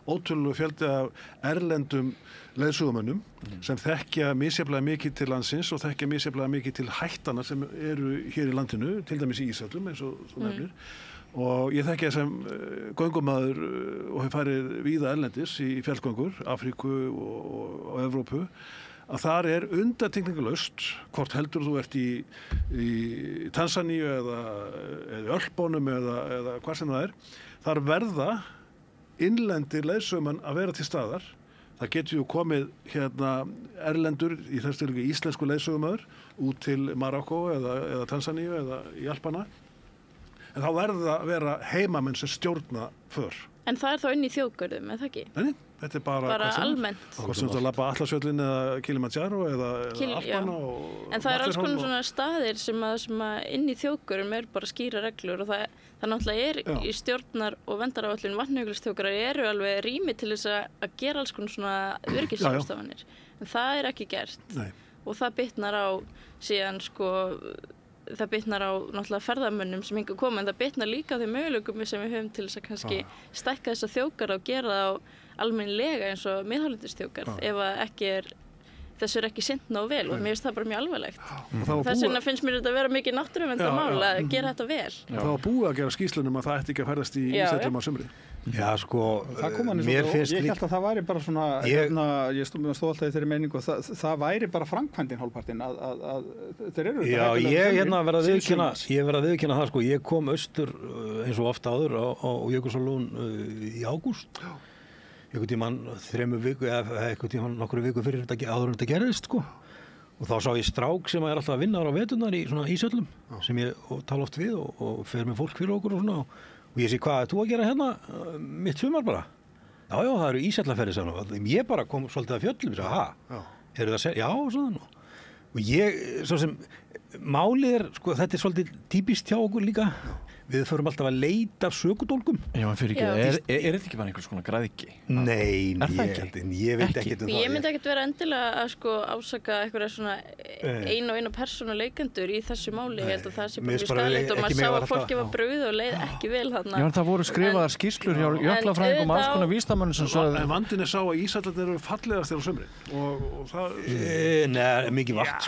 ótrúlegu fjöldi af erlendum leiðsögumönnum sem þekkja misjafnlega mikið til landsins og þekkja misjafnlega mikið til hættana sem eru hér í landinu, til dæmis í Ísöldum eins og þú nefnir. Og ég þekki sem göngumaður og hef farið víða erlendis í fjallgöngur, Afríku og Evrópu, að þar er undantekningarlaust, hvort heldur þú ert í Tansaníu eða Ölpunum eða hvað sem það er, þar verða innlendir leiðsögumenn að vera til staðar. Það getur komið erlendur, í þessu tilviki íslensku leiðsögumaður, út til Marokkó eða Tansaníu eða í Alpana. En þá verður það að vera heimamenn sem stjórna för. En það er þá inn í þjóðgörðum, eða ekki? Nei, þetta er bara almennt. Hvort sem þú labba Atlasfjöllin eða Kilimanjaro eða Alpana. En það er alls konar svona staðir sem að inn í þjóðgörðum er bara skýra reglur og það náttúrulega er í stjórnar- og verndaráætlun vatnajökulsþjóðgarðar eru alveg rými til þess að gera alls konar svona öryggisráðstafanir. En það er ekki gert. Nei. Og það bitnar á síðan það bitnar á náttúrulega ferðamönnum sem hingað koma, en það bitnar líka á þeim möguleikum sem við höfum til þess að kannski stækka þessa þjóðgarða og gera það á almennilega eins og miðhálendisþjóðgarð ef að þessu er ekki sinnt nóg vel og mér finnst það bara mjög alvarlegt. Þess vegna finnst mér þetta að vera mikið náttúruverndarmál að gera þetta vel. Það var búið að gera skýrslunum að það ætti ekki að ferðast í Ísöldum á sumri. Já, mér finnst ég held að það væri bara svona, ég stóð alltaf í þeirri meiningu og það væri bara framkvæmdin hálfpartinn að þeir eru Já, ég verð að viðurkenna það, ég kom austur eins og oft áður á Jökulsárlón í ágúst. Einhvern tímann 3 viku eða einhvern tímann nokkru viku fyrir áður en þetta gerðist, Og þá sá ég strák sem er alltaf að vinna á veturnar í svona Ísöllum sem ég tala oft við og fer með fólk fyrir okkur og svona. Og ég sé, hvað er þú að gera hérna mitt sumar bara? Já, það eru Ísallaferðir saman. Ég bara kom svolítið að fjöllum og sagði, eru það að segja? Já, svona. Og ég, svo sem, málið þetta er svolítið típist hjá okkur líka. Við förum alltaf að leita af sökudólgum. Já, en fyrir ekki, er þetta ekki bara einhvers konar græðgi? Nei, ég veit ekkert um það. Ég myndi ekkert vera endilega að ásaka einhverja svona eina persónu leikendur í þessu máli. Ég held að það sé bara mjög skaðlegt og maður sá að fólki var brugð og leið ekki vel þarna. Já, en það voru skrifaðar skýrslur hjá jöklafræðingum og alls konar vísindamönnum sem sögðu. En vandinn er sá að ísallarnir eru fallegast á sumri. Og það... Nei, mikið vatn.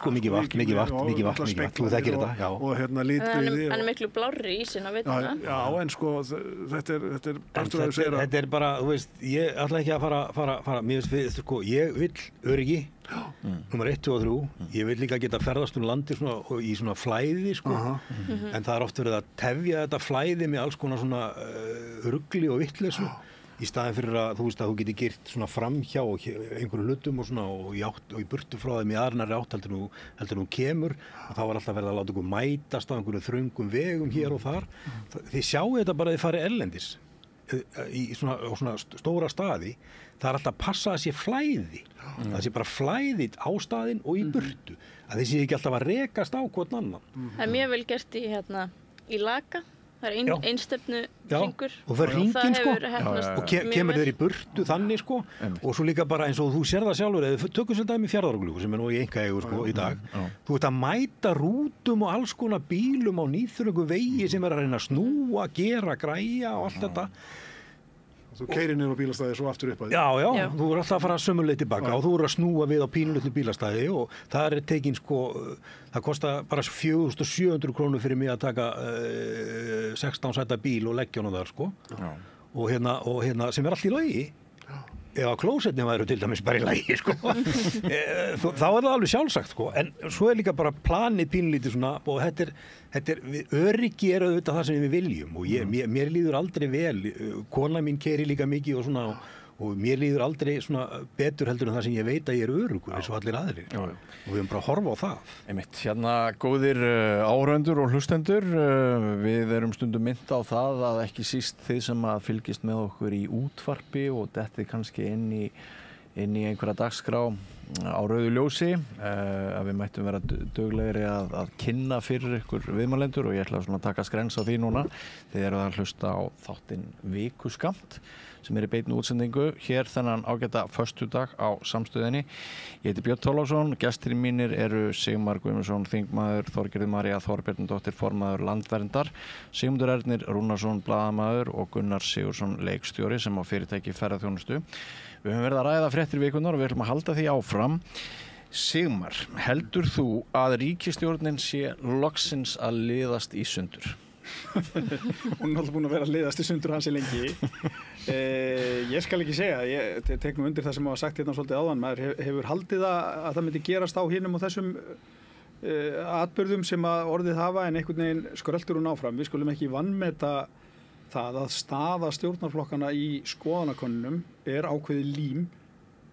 Þú þekkir þetta, já. Og hérna litbrigði. Hann er miklu blárri ísinn. Já, en þetta er partur að segja þetta er bara, þú veist, ég ætla ekki að fara mér finnst, ég vil öryggi nummer 1, 2 og 3 ég vil líka geta ferðast landi í svona flæði, en það er oft verið að tefja þetta flæði með alls konar svona rugli og vitleysu í staðin fyrir að þú geti girt svona framhjá einhverju hlutum og svona og í burtu frá þeim í aðrnari átt heldur nú kemur og þá var alltaf verið að láta ykkur mætast á einhverju þröngum vegum hér og þar. Þið sjáu þetta bara að þið farið erlendis í svona stóra staði. Það er alltaf að passa að sé flæði. Það sé bara flæði á staðinn og í burtu. Að þið sé ekki alltaf að rekast á hvern annan. Það er mjög vel gert í Laga. Það er einstefnu hringur og það er hringin og kemur þeir í burtu þannig og svo líka bara eins og þú sér það sjálfur eða tökum sem dæmi Fjarðarárgljúfur sem er nú í einkaeigu í dag þú ert að mæta rútum og alls konar bílum á nýþröngu vegi sem er að reyna að snúa, gera, græja og allt þetta Þú keyrir niður á bílastæði svo aftur upp að því. Já, þú er alltaf að fara sömuleið tilbaka og þú er að snúa við á pínulitlu bílastæði og það er tekin það kostar bara 4.700 krónur fyrir mig að taka 16 sæta bíl og leggja honum þar og hérna sem er allt í lagi. ef að klósettin væru til dæmis bara í lagi, sko. Þá það alveg sjálfsagt, sko. En svo líka bara planið pínlítið svona, og öryggi auðvitað það sem við viljum, og mér líður aldrei vel, kona mín keyrir líka mikið og svona, og mér líður aldrei svona betur heldur en það sem ég veit að ég öruggur eins og allir aðrir. Já. Og við höfum bara að horfa á það. Einmitt, hérna góðir áhorfendur og hlustendur, við erum stundum minnt á það að ekki síst þið sem að fylgist með okkur í útvarpi og dettið kannski inn í einhverja dagskrá á rauðu ljósi, að við mættum vera duglegri að kynna fyrir ykkur viðmælendur, og ég ætla að taka skrens á því núna. Þið eruð að hlusta á þáttinn Vikuskamt sem í beinni útsendingu hér þennan ágæta föstudag á Samstöðinni. Ég heiti Björn Þorláksson, gestir mínir eru Sigmar Guðmundsson, þingmaður, Þorgerður María Þorbjarnardóttir, formaður Landverndar, Sigmundur Ernir Rúnarsson, blaðamaður, og Gunnar Sigurðsson, leikstjóri sem á fyrirtæki ferðaþjónustu. Við höfum verið að ræða fréttir vikunar og við ætlum að halda því áfram. Sigmar, heldur þú að ríkisstjórnin sé loksins að liðast í sundur? Hún er alltaf búin að vera að liðast í sundur hansi lengi. Ég skal ekki segja, ég tek nú undir það sem hafa sagt hérna svolítið áðan. Maður hefur haldið að það myndi gerast á hinum og þessum atburðum sem að orðið hafa, en einhvern veginn skröltur hún áfram. Við skulum ekki vanmeta það að staða stjórnarflokkana í skoðanakönnunum er ákveðið lím,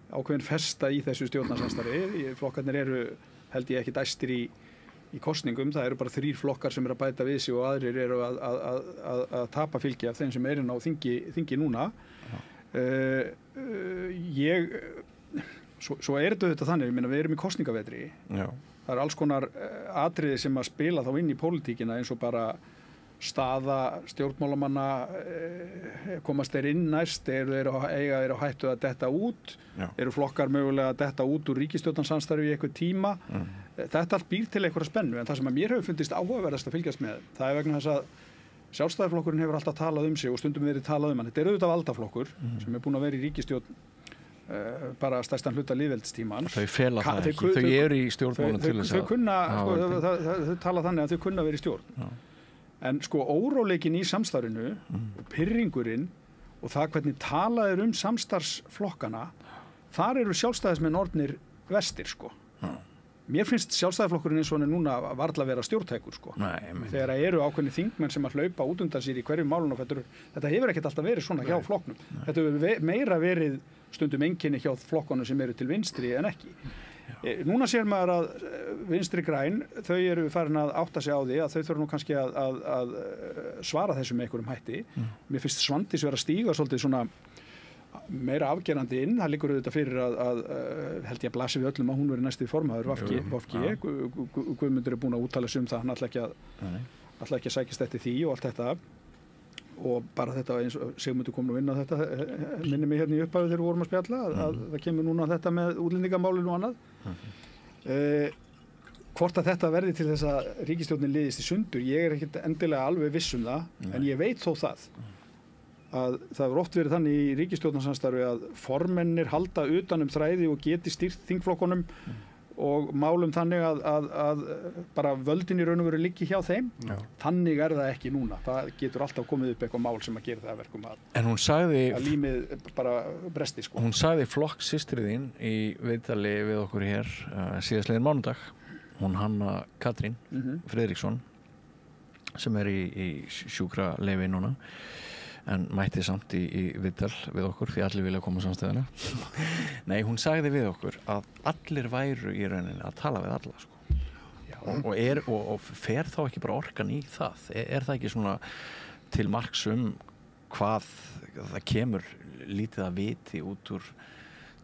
ákveðin festa í þessu stjórnarsamstarfi. Flokkarnir eru, held ég, ekki dæstir í kosningum. Það eru bara 3 flokkar sem eru að bæta við sig og aðrir eru að tapa fylgi af þeim sem eru á þingi núna. Svo er þetta þannig, ég meina, við erum í kosningavetri. Já. Það eru alls konar atriði sem að spila þá inn í pólitíkina, eins og bara staða stjórnmálamanna, komast þeir inn næst, eru á hættu að detta út. Já. Eru flokkar mögulega að detta út úr ríkisstjórnarsamstarfi í eitthvað tíma. Þetta allt býr til einhverja spennu, en það sem að mér hefur fundist áhugaverðast að fylgjast með, það er vegna þess að Sjálfstæðisflokkurinn hefur alltaf talað sig og stundum verið talað hann. Þetta er auðvitað valdaflokkur sem er búin að vera í ríkisstjórn bara stærstan hluta lýðveldistímans. Þau fela það ekki, þau eru í stjórnmálum til þess að þau tala þannig að þau kunna vera í stjórn. Já. En sko óróleikin í samstarfinu og pirringurinn og það hvernig talað er samstarfsflokkana, þar eru sjálfstæðismenn orðnir vestir, sko. Mér finnst Sjálfstæðisflokkurinn eins og hann er núna varla að vera stjórntækur, sko. Þegar eru ákveðnir þingmenn sem að hlaupa út undan sér í hverjum málun og þetta hefur ekkert alltaf verið svona hjá flokknum. Þetta hefur meira verið stundum einkenni hjá flokkunum sem eru til vinstri en ekki. Núna sér maður að vinstri græn, þau eru farin að átta sig á því að þau þurfa nú kannski að svara þessu með einhverjum hætti. Mér finnst Svandís vera að stíga svolítið svona meira afgerandi inn. Það liggur auðvitað fyrir að held ég að blasi við öllum að hún veri næsti formaður VG. Guðmundur er búin að úttala sig það, hann ætla ekki að sækjast eftir því og allt þetta. Og bara þetta, eins og Sigmundur kom nú inn á þetta, minni mig hérna í upphafi þegar við vorum að spjalla, að það kemur núna þetta með útlendingamálinu og annað. Hvort að þetta verði til þess að ríkisstjórnin liðist í sundur, ég er ekkert endilega alveg viss það, en ég veit þó það að það hefur oft verið þannig í ríkisstjórnarsamstarfi að formennir halda utan þræði og geti stýrt þingflokkunum og málum þannig að bara völdin í raun og veru liggi hjá þeim. Já. Þannig er það ekki núna. Það getur alltaf komið upp eitthvað mál sem að gera það verkum að límið bara bresti, sko. Hún sagði flokkssystirinn í viðtali við okkur hér síðastliðinn mánudag, hún Hanna Katrín Friðriksson, sem er í sjúkraleyfi núna, en mætti samt í viðtal við okkur því allir vilja koma á samstæðuna. Nei, hún sagði við okkur að allir væru í rauninni að tala við alla, sko. Og fer þá ekki bara orkan í það? Er það ekki svona til marks hvað það kemur lítið að viti út úr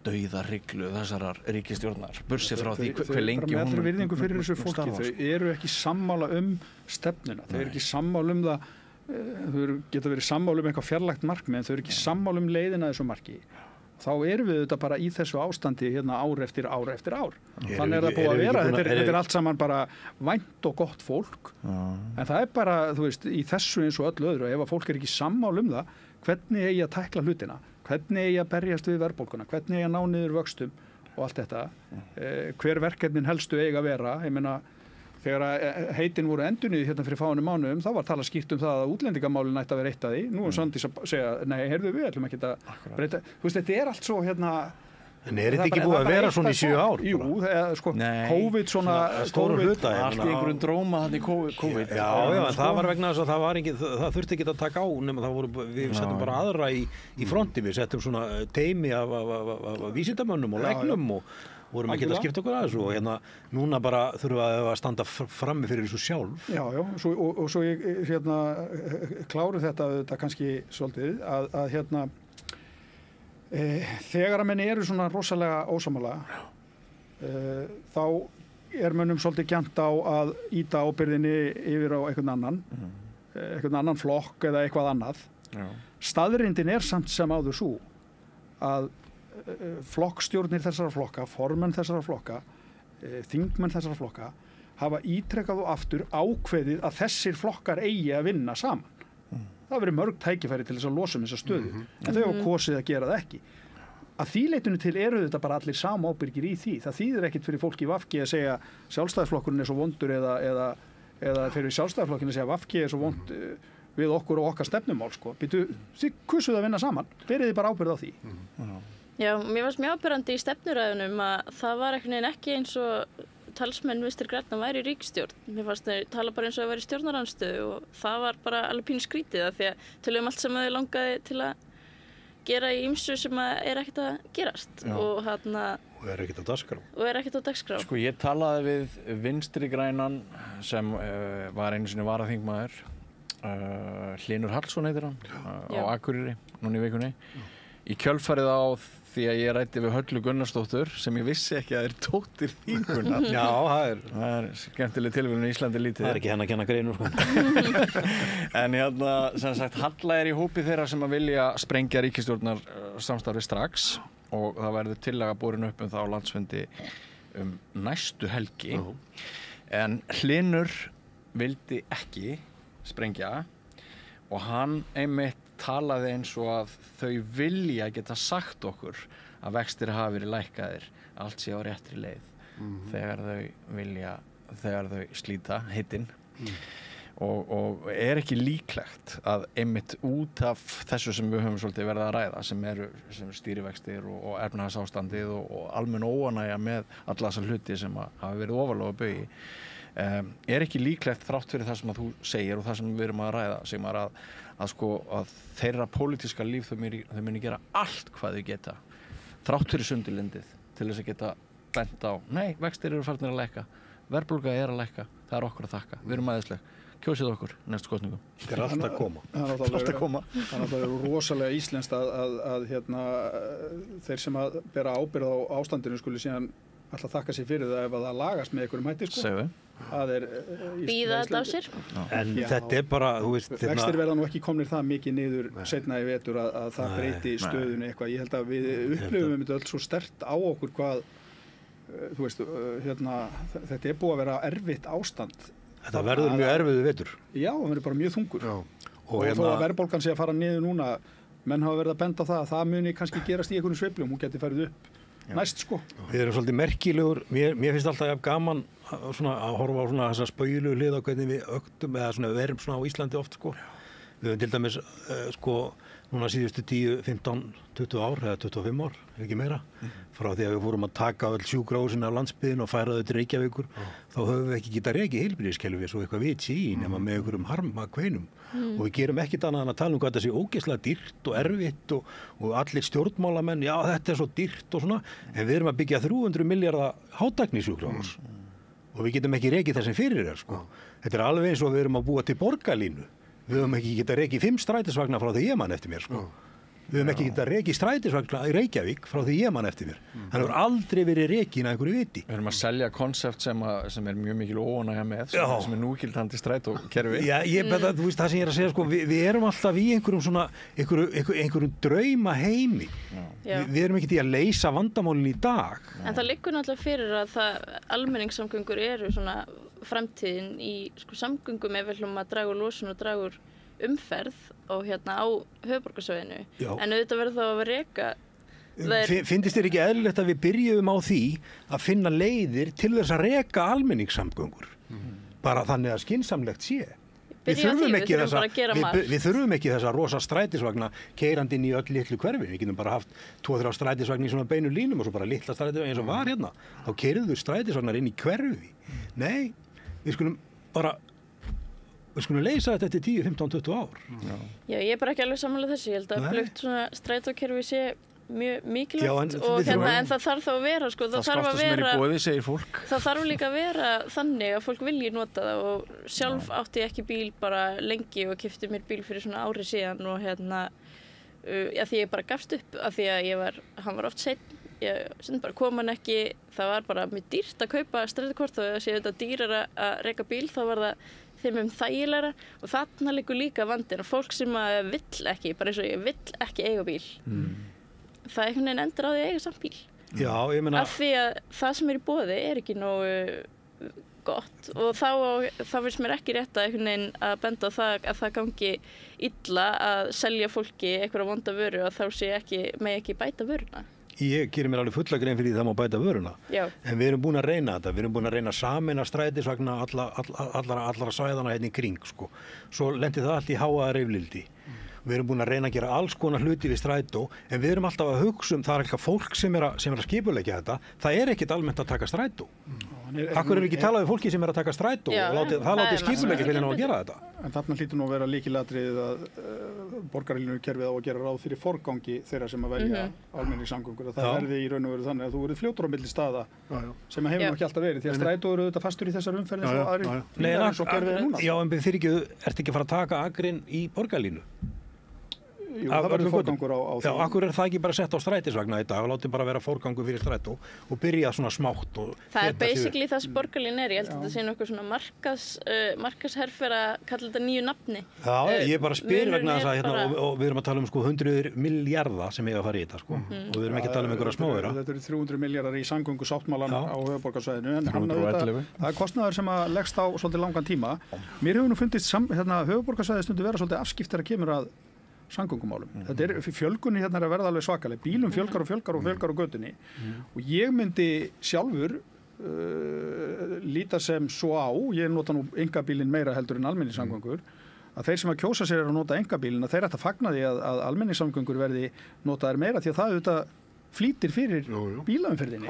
dauðaryglu þessarar ríkisstjórnar, bursi frá því hver lengi hún allri virðingu fyrir þessu fólki, þau eru ekki sammála stefnuna, þau eru ekki sammála það. Þau geta verið sammála eitthvað fjarlægt markmið, en þau eru ekki sammála leiðina þessu marki. Þá erum við þetta bara í þessu ástandi hérna ár eftir ár eftir ár. Þannig er það búið að vera. Þetta er allt saman bara vænt og gott fólk. En það er bara, þú veist, í þessu eins og öllu öðru, ef að fólk er ekki sammála það, hvernig eigi að tækla hlutina, hvernig eigi að berjast við verðbólguna, hvernig eigi að ná niður vöxtum og allt þetta, hver verkefnin helstu eiga að vera. Ég meina, þegar heitin voru endurnýjuð hérna fyrir fáeinum mánuðum, þá var talað skýrt það að útlendingamálin ætti að vera eitt af því. Nú Svandís að segja, nei, heyrðu, við ætlum ekki að breyta. Þú veist, þetta allt svo hérna. En þetta ekki búið að vera svona í 7 ár? Jú, sko, COVID svona stóru hluta. Allt í einhverjum dróma þannig COVID. Já, en það var vegna þess að það þurfti ekki að taka á, nema við settum bara aðra í fronti, við settum svona teymi af vísindamönnum og læknum og vorum ekki að skipta okkur að þessu og hérna núna bara þurfum við að standa frammi fyrir þessu sjálf. Já, og svo ég hérna kláru þetta kannski svolítið að hérna þegar að menn eru svona rosalega ósammála þá mönnum svolítið gjarnt á að ýta ábyrgðinni yfir á einhvern annan flokk eða eitthvað annað. Staðreyndin samt sem áður sú að flokkstjórnir þessara flokka, formenn þessara flokka, þingmenn þessara flokka hafa ítrekað og aftur ákveðið að þessir flokkar eigi að vinna saman. Það hafa verið mörg tækifæri til þess að losa þessa stöðu, en þau hafa kosið að gera það ekki. Að því leitinu til eru þetta bara allir samábyrgir í því. Það þýðir ekkit fyrir fólk í VG að segja Sjálfstæðisflokkurinn svo vondur eða fyrir Sjálfstæðisflokkinn að segja VG svo vond við okkur og okkar stefnumál, sko. Þið kusuð að vinna saman, berið þið bara ábyrgð á því. Já, mér fannst mjög ábyrgandi í stefnuræðunum að það var ekki eins og talsmenn Vinstri grænna væri í ríkisstjórn. Mér fannst þeir tala bara eins og að væri í stjórnarandstöðu og það var bara alveg pínu skrítið af því að tölum allt sem þau langaði til að gera í ýmsu sem ekkert að gerast og ekkert á dagskrá. Sko ég talaði við Vinstri grænan sem var einu sinni varaþingmaður Hlynur Hallsson heitir hann á Akureyri núna í vikunni. Í kjölfarið á því að ég ræddi við Höllu Gunnarsdóttur sem ég vissi ekki að dóttir þínkunnar. Já, það er skemmtileg tilvíðun í Íslandi lítið. Það ekki henni að kenna greinur, sko. En hérna, sem sagt, Halla í hópi þeirra sem að vilja sprengja ríkisstjórnar samstarfi strax og það verður tillaga borin upp það á landsfundi næstu helgi. En Hlynur vildi ekki sprengja og hann einmitt talaði eins og að þau vilja geta sagt okkur að vextir hafi verið lækkaðir, allt sé á réttri leið þegar þau slíta hitinn og ekki líklegt að einmitt út af þessu sem við höfum svolítið verið að ræða sem stýrivextir og efnahagsástandið og almenn óánægja með alla þessa hluti sem hafa verið ofarlega á baugi ekki líklegt þrátt fyrir það sem að þú segir og það sem við erum að ræða sem að þeirra pólitíska líf þau muni gera allt hvað þau geta þrátt fyrir sundurlyndið til þess að geta bent á nei, vextir eru farnir að lækka verðbólga að lækka, það er okkur að þakka við erum æðisleg, kjósið okkur næstu kosningum. Það er alltaf að koma. Það er rosalega íslenskt að þeir sem að bera ábyrgð á ástandinu skuli síðan alltaf þakka sér fyrir það ef það lagast með einhverjum hætti, sko. Segðu. Bíða þetta af sér. En þetta er bara, þú veist... Vextir verða nú ekki komnir það mikið niður seinna í vetur að það breyti stöðunni eitthvað. Ég held að við upplifum þetta öll svo sterkt á okkur hvað, þú veist, þetta er búið að vera erfitt ástand. Þetta verður mjög erfiðu vetur. Já, það verður bara mjög þungur. Og þó að verðbólgan sé að fara niður núna, menn hafa verið að benda á það að það muni kannski gerast í einhvern sveiflum, hún geti farið upp. Næst, sko. Við erum svolítið merkilegur, mér finnst alltaf gaman að horfa á þessa spauðilegu hlið á hvernig við öktum eða við erum svona á Íslandi oft, sko. Við höfum til dæmis, núna síðustu 10, 15, 20 ár eða 25 ár, ekki meira, frá því að við fórum að taka öll sjúkrahúsin af landsbyggðinni og færa þau til Reykjavíkur, þá höfum við ekki getað rekið heilbrigðiskerfið svo eitthvað vits í nema með einhverjum harmakveinum. Og við gerum ekkert annað en að tala hvað þetta sé ógeðslega dýrt og erfitt og allir stjórnmálamenn, já þetta er svo dýrt og svona, en við erum að byggja 300 milljarða hátæknisjúkrahús og við getum ekki rekið það sem fyrir sko. Þetta er alveg eins og við erum að búa til borgarlínu. Við höfum ekki getað rekið 5 strætisvagna frá því ég man eftir mér, sko. Við höfum ekki getað rekið strætisvagna í Reykjavík frá því ég man eftir mér. Það hefur aldrei verið rekin að einhverju viti. Við erum að selja konsept sem er mjög mikil óánægja með, sem núgildandi strætókerfi. Já, þú veist það sem ég er að segja, sko, við erum alltaf í einhverjum svona, einhverjum drauma heimi. Við erum ekki til að leysa vandamálin í dag. En það liggur náttúrulega fyrir að almenningssamgöngur eru svona framtíðin í samgöngum ef við ætlum að draga úr losun og draga úr umferð og á höfuðborgarsvæðinu. En auðvitað verður þá að reka Finnst þér ekki eðlilegt að við byrjum á því að finna leiðir til þess að reka almenningssamgöngur? Bara þannig að skynsamlegt sé. Við þurfum ekki þessa rosa strætisvagna keyrandi inn í öll litlu hverfi. Við getum bara haft 2-3 strætisvagn í svona beinu línum og svo bara litla strætisvagn eins og var hérna. Þá keyrðu strætisvagnar inn í hverfi. Nei, við skulum leysa þetta eftir 10, 15, 20 ár. Já, ég er bara ekki alveg sammála þessu. Ég held að flugt svona strætókerfi sé mjög mikilvægt en það þarf þá að vera það þarf líka að vera þannig að fólk vilji nota það og sjálf átti ég ekki bíl bara lengi og keypti mér bíl fyrir svona ári síðan og því ég bara gafst upp af því að hann var oft seinn bara kom hann ekki, það var bara mjög dýrt að kaupa strætókort og það sé þetta dýrar að reka bíl þá var það þeim þægilegra og þarna liggur líka vandinn og fólk sem vill ekki, bara eins og ég vill ekki eiga bíl það einhvern veginn endur á því að eiga samt bíl. Já, ég meina af því að það sem í boði ekki nógu gott og þá finnst mér ekki rétt að einhvern veginn að benda á það að það gangi illa að selja fólki einhverja vonda vöru og þá sé ekki bæta vöruna. Ég gerir mér alveg fulla grein fyrir því það má bæta vöruna. Já. En við erum búin að reyna þetta, við erum búin að reyna að sameina strætisvagna allra svæðana hérna í kring Svo lendi það allt í hávaðarifrildi. Við erum búin að reyna að gera alls konar hluti við strætó, en við erum alltaf að hugsa það er eitthvað fólk sem er að skipuleggja þetta, það er ekkert almennt að taka strætó. Akkur erum við ekki talað við fólki sem er að taka strætó og það látið skipuleggja fyrir að gera þetta. En þarna hlýtur nú að vera lykilatriðið að borgarlínukerfið á að gera ráð fyrir forgangi þeirra sem að velja almenningssamgöngur. Það verði í raun og veru þannig að þú verið fljótur á milli staða sem hefur nú ekki alltaf verið, því að strætó eru auðvitað fastur í þessar umferð eins og aðrir. Já, en fyrir ekki, ertu ekki að fara að taka agrinn í borgarlínu? Jú, það verður forgangur á því. Já, akkur er það ekki bara sett á strætisvagna í dag og látið bara vera forgangur fyrir strætó og byrja svona smátt það er basically það sem borgarlín ég held að þetta sé nokkuð svona markasherfer að kalla þetta nýju nafni. Já, ég bara spyr vegna þess að og við erum að tala 100 milljarða sem eiga að fara í þetta og við erum ekki að tala einhverja smáira. Þetta eru 300 milljarðar í samgöngusáttmálan á höfuðborgarsvæðinu en það er kostnaður sem að leggst á svolítið langan tíma. Mér hefur nú fundist höfuðborgarsvæðið stundum vera svolítið afskipt þegar kemur að samgöngumálum. Þetta er fjölgunni hérna að verða alveg svakaleg. Bílum fjölgar á götunni og ég myndi sjálfur líta sem svo á, ég nota nú einkabílinn meira heldur en almenningssamgöngur, að þeir sem að kjósa sér að nota einkabílinn að þeir ættu að fagna því að almenningssamgöngur verði notaðir meira því að það auðvitað flýtir fyrir bílaumferðinni.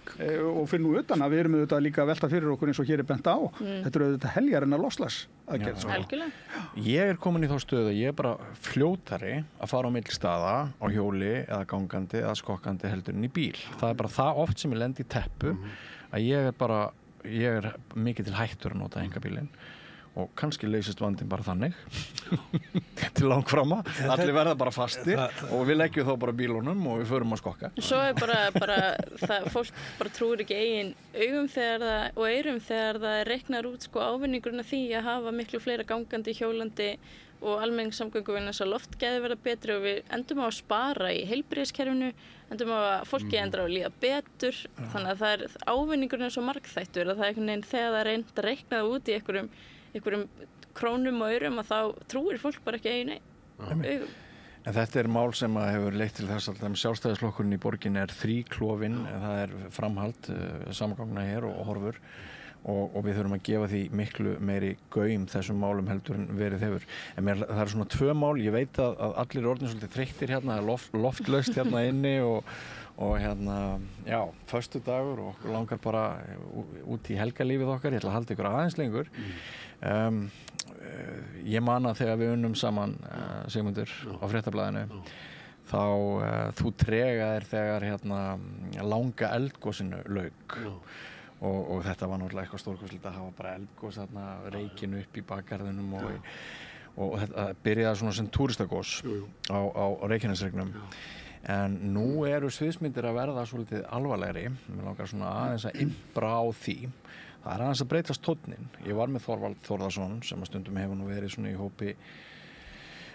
Og fyrir nú utan að við erum auðvitað líka að velta fyrir okkur eins og hér er bent á þetta eru auðvitað heljar en að loslags Ég er komin í þá stöðu ég er bara fljótari að fara á milli staða á hjóli eða gangandi eða skokkandi heldur en í bíl það er bara það oft sem ég lendi í teppu að ég er mikið til hættur að nota einkabílinn og kannski leysist vandinn bara þannig til langt framma allir verða bara fastir og við leggjum þá bara bílunum og við förum að skokka Svo er bara fólk bara trúir ekki eigin augum og eyrum þegar það reiknar út ávinningurinn af því að hafa miklu fleira gangandi, hjólandi og almenningssamgöngur vegna þess að loftgæði verða betri og við endum á að spara í heilbrigðiskerfinu endum á að fólki endur á að líða betur þannig að það er ávinningurinn svo margþættur að það er einhvern veginn þegar það er reynd að reikna út í einhverjum krónum og aurum að þá trúir fólk bara ekki eigin augum. En þetta er mál sem hefur leitt til þess að sjálfstæðisflokkurinn í borginni er þríklofinn, það er framhald samgangna hér og horfur og við þurfum að gefa því miklu meiri gaum þessum málum heldur en verið hefur. En það er svona 2 mál, ég veit að allir er orðin svolítið þreyttir hérna, loftlaust hérna inni og hérna, já, föstudagur og langar bara út í helgalífið okkar, ég ætla að halda ykkur aðeins lengur. Ég man að þegar við unnum saman, Sigmundur, á Fréttablaðinu, þá þú tregaðir þegar hérna langa eldgosinu lauk. Og þetta var náttúrulega eitthvað stórkostlegt að hafa bara eldgos þarna, reykinu upp í bakgarðinum og þetta byrjaði svona sem túristagos á Reykjanesreyknum. En nú eru sviðsmyndir að verða svolítið alvarlegri, mér langar svona aðeins að impra á því. Það er aðeins að breytast tónninn. Ég var með Þorvald Þórðarson sem að stundum hefur nú verið svona í hópi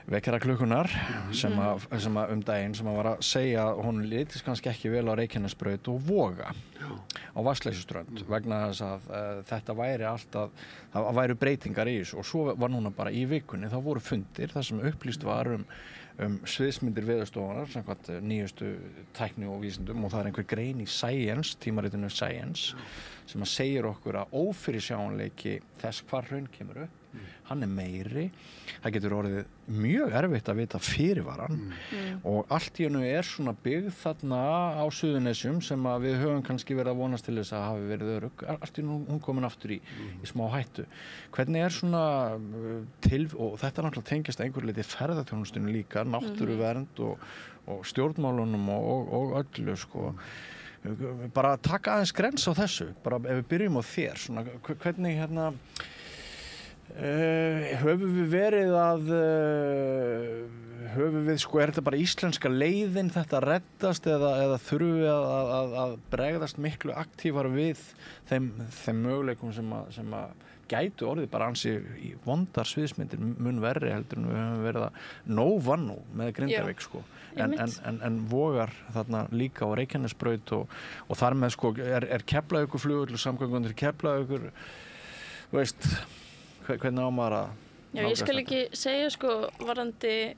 vekjaraklukkunar sem að daginn sem að var að segja að hún litist kannski ekki vel á Reykjanesbraut og Voga á Vatnsleysuströnd vegna þess að þetta væri alltaf, það væru breytingar í þessu og svo var núna bara í vikunni þá voru fundir þar sem upplýst var sviðsmyndir Veðurstofunnar samkvæmt nýjustu tækni og vísindum og það einhver grein í Science, tímaritinu Science sem að segir okkur að ófyrirsjáanleiki þess hvar hraun kemur upp hann meiri, það getur orðið mjög erfitt að vita fyrirvaran og allt í einu svona byggð þarna á Suðurnesjum sem að við höfum kannski verið að vonast til þess að hafi verið örugg, allt í einu hún komin aftur í smá hættu. Hvernig svona og þetta náttúrulega tengist einhver leiti ferðaþjónustunni líka, náttúruvernd og stjórnmálunum og öllu sko. Bara taka aðeins grens á þessu, bara ef við byrjum á þér, svona hvernig höfum við verið að sko, er þetta bara íslenska leiðin þetta reddast eða þurfum við að bregðast miklu aktífar við þeim möguleikum sem að gætu orðið bara ansi í vondar sviðsmyndir mun verri heldur en við höfum verið að nóvanú með Grindavík sko. En vogar þarna líka á Reykjanesbraut og þar með sko er Keflavíkurflugvöllur samgöngundir Keflavíkur veist hvernig á maður að Já, ég skal ekki segja sko varðandi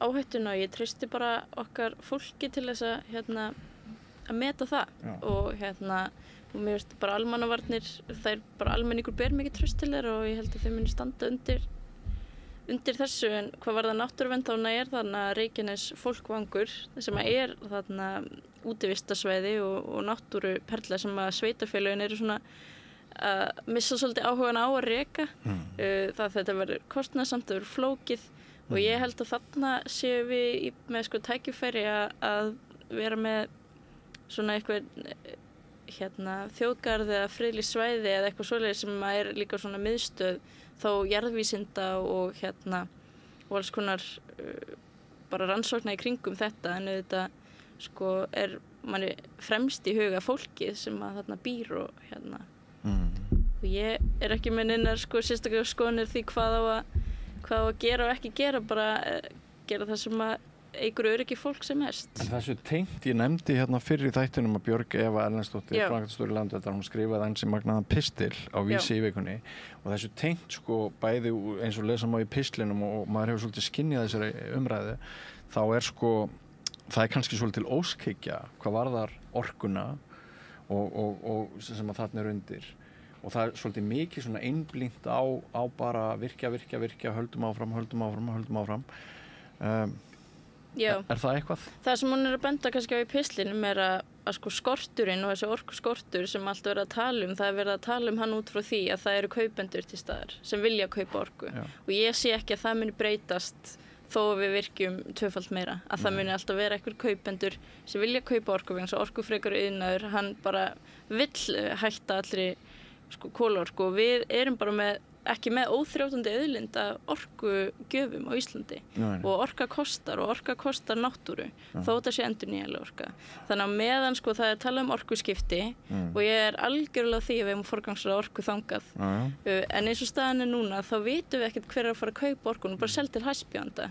áhættuna og ég treysti bara okkar fólki til þess að meta það og og mér finnst bara almannavarnir þær bara almenningur ber mikið traust til þeirra og ég held að þeir muni standa undir þessu en hvað var það náttúruvernd þá þarna Reykjanes fólkvangur sem er þarna útivistarsvæði og náttúruperla sem að sveitarfélögin eru svona að missa svolítið áhugan á að reka það þetta verður kostnaðarsamt, það verður flókið og ég held að þarna séum við með sko tækifæri að vera með svona eitthvað þjóðgarð eða friðlýst svæði eða eitthvað svoleiðis sem er líka svona miðstöð þó jarðvísinda og alls konar bara rannsókna í kringum þetta en þetta sko er manni fremst í huga fólkið sem að þarna býr og og ég er ekki með neinar sko sérstaklega skoðanir því hvað á að gera og ekki gera bara gera það sem að eykur öryggi fólk sem mest. En þessu tengt, ég nefndi fyrir í þættinum að Björg Eva Erlendsdóttir, framkvæmdastjóri Landverndar, hún skrifaði ansi magnaðan pistil á Vísi í vikunni og þessu tengt sko bæði eins og lesa má í pistlinum og maður hefur svolítið skinnið þessari umræðu, þá sko, það er kannski svolítið óskhyggja hvað varðar orkuna og sem að þarna undir og það er svolítið mikið svona einblínt á bara virkja, höldum áfram. Já. Er það eitthvað? Það sem hún er að benda kannski á í pistlinum er að sko skorturinn og þessi orkuskortur sem allt verið að tala það er verið að tala hann út frá því að það eru kaupendur til staðar sem vilja kaupa orku og ég sé ekki að það muni breytast þó við virkjum tvöfalt meira að það muni alltaf vera einhver kaupendur sem vilja kaupa orku vegna svo orkufrekar iðnaður hann bara vill hætta allri sko kolaorku og við erum bara ekki með óþrjótandi auðlind af orkugjöfum á Íslandi og orka kostar náttúru þó þetta sé endurnýjanleg orka þannig að meðan sko það er talað orkuskipti og ég er algjörlega því að við hefum forgangsraða orku þangað en eins og staðan er núna þá vitum við ekkert hver að fara að kaupa orkun og bara selja til hæstbjóðanda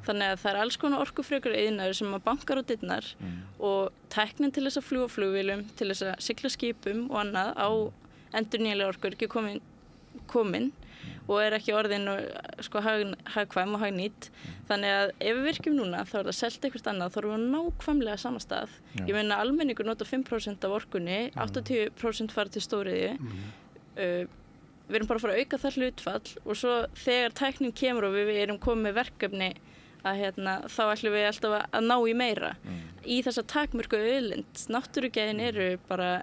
þannig að það er alls konar orkufrekar iðnaður sem að bankar á dyrnar og tæknin til þess að fljúga flugvélum til þess að sigla skipum og annað á endurnýjanleg orku er ekki komin og er ekki orðin sko hagkvæm og hagnýtt þannig að ef við virkjum núna þá er það selt eitthvað annað þá erum við nákvæmlega sama stað ég meina almenningur nota 5% af orkunni 80% fara til stóriðju við erum bara að fara að auka það hlutfall og svo þegar tæknin kemur og við erum komið með verkefni að þá ætlum við alltaf að ná í meira í þessa takmörku auðlind náttúrugæðin eru bara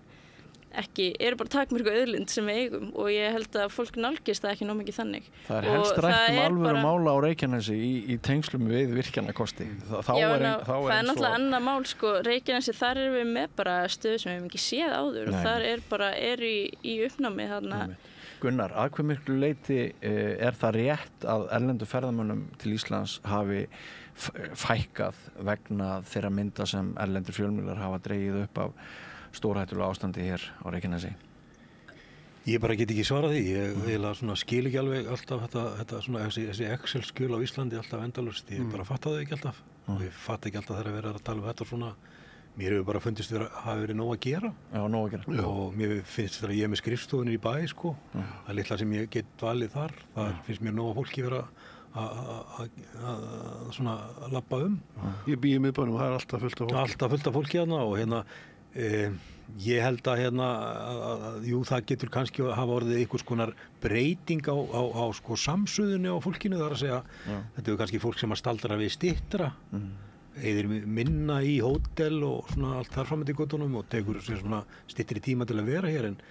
takmörku auðlind sem við eigum og ég held að fólk nálgist það ekki nóg mikið þannig. Það er helst rætt alvöru mála á Reykjanesi í tengslum við virkjanakosti. Það er náttúrulega annað mál sko, Reykjanesi þar erum við með bara stöðu sem við hefum ekki séð áður og þar er í uppnámi þarna. Gunnar, að hve miklu leyti er það rétt að erlendu ferðamönnum til Íslands hafi fækkað vegna þeirra mynda sem erlendur fjölmiðlar hafa dregið upp af stórhættulega ástandi hér á Reykjanesi? Ég bara get ekki svarað því. Ég skil ekki alveg alltaf þessi Excel-skjöl á Íslandi alltaf endalaust. Ég bara fatta það ekki alltaf. Og ég fatta ekki alltaf þegar verið að tala þetta svona. Mér hefur bara fundist hafa verið nóg að gera. Já, nóg að gera. Og mér finnst þegar ég er með skrifstofunir í bæ, sko. Það er litla sem ég get valið þar. Það finnst mér nóg að fólki vera svona labba Ég bý í miðbænum og það alltaf fullt af fólki. Alltaf fullt af fólki hérna og ég held að jú, það getur kannski að hafa orðið einhvers konar breyting á sko samsuðunni á fólkinu, það að segja þetta kannski fólk sem að staldra við styttra eyðir minna í hótel og svona allt þar fram eftir göttunum og tekur sér svona styttri tíma til að vera hér en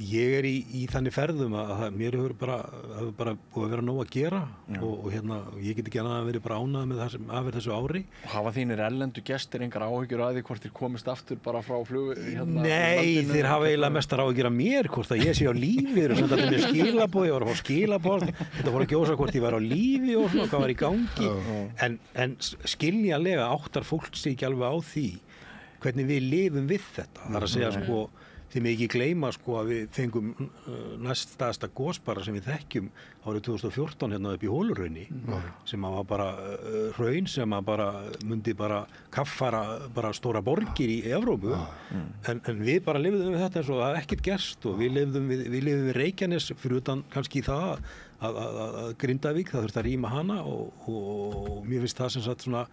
ég í þannig ferðum að mér hefur bara búið að vera nóg að gera og ég get ekki annað að vera bara ánað með það sem af þessu ári. Og hafa þínir erlendu gestir engar áhyggjur að því hvort þeir komist aftur bara frá flug Nei, þeir hafa eiginlega mestar áhyggjur að mér hvort að ég sé á lífi, þeir eru sendað til mér skilaboð, ég var að fá skilaboð, þetta fór að gjósa hvort ég var á lífi og svona, hvað var í gangi, en skiljanlega áttar fólk sig ekki alveg á því hvernig við lifum við þetta, það er að segja sko þið mig ekki gleyma sko að við fengum næststæðasta gosbara sem við þekkjum árið 2014 hérna upp í Hólurauni sem að var bara hraun sem að bara mundi bara kaffara bara stóra borgir í Evrópu en við bara lifðum við þetta eins og það ekkert gerst og við lifðum við Reykjanes fyrir utan kannski það að Grindavík það þurfti að rýma hana og mér finnst það sem sagt svona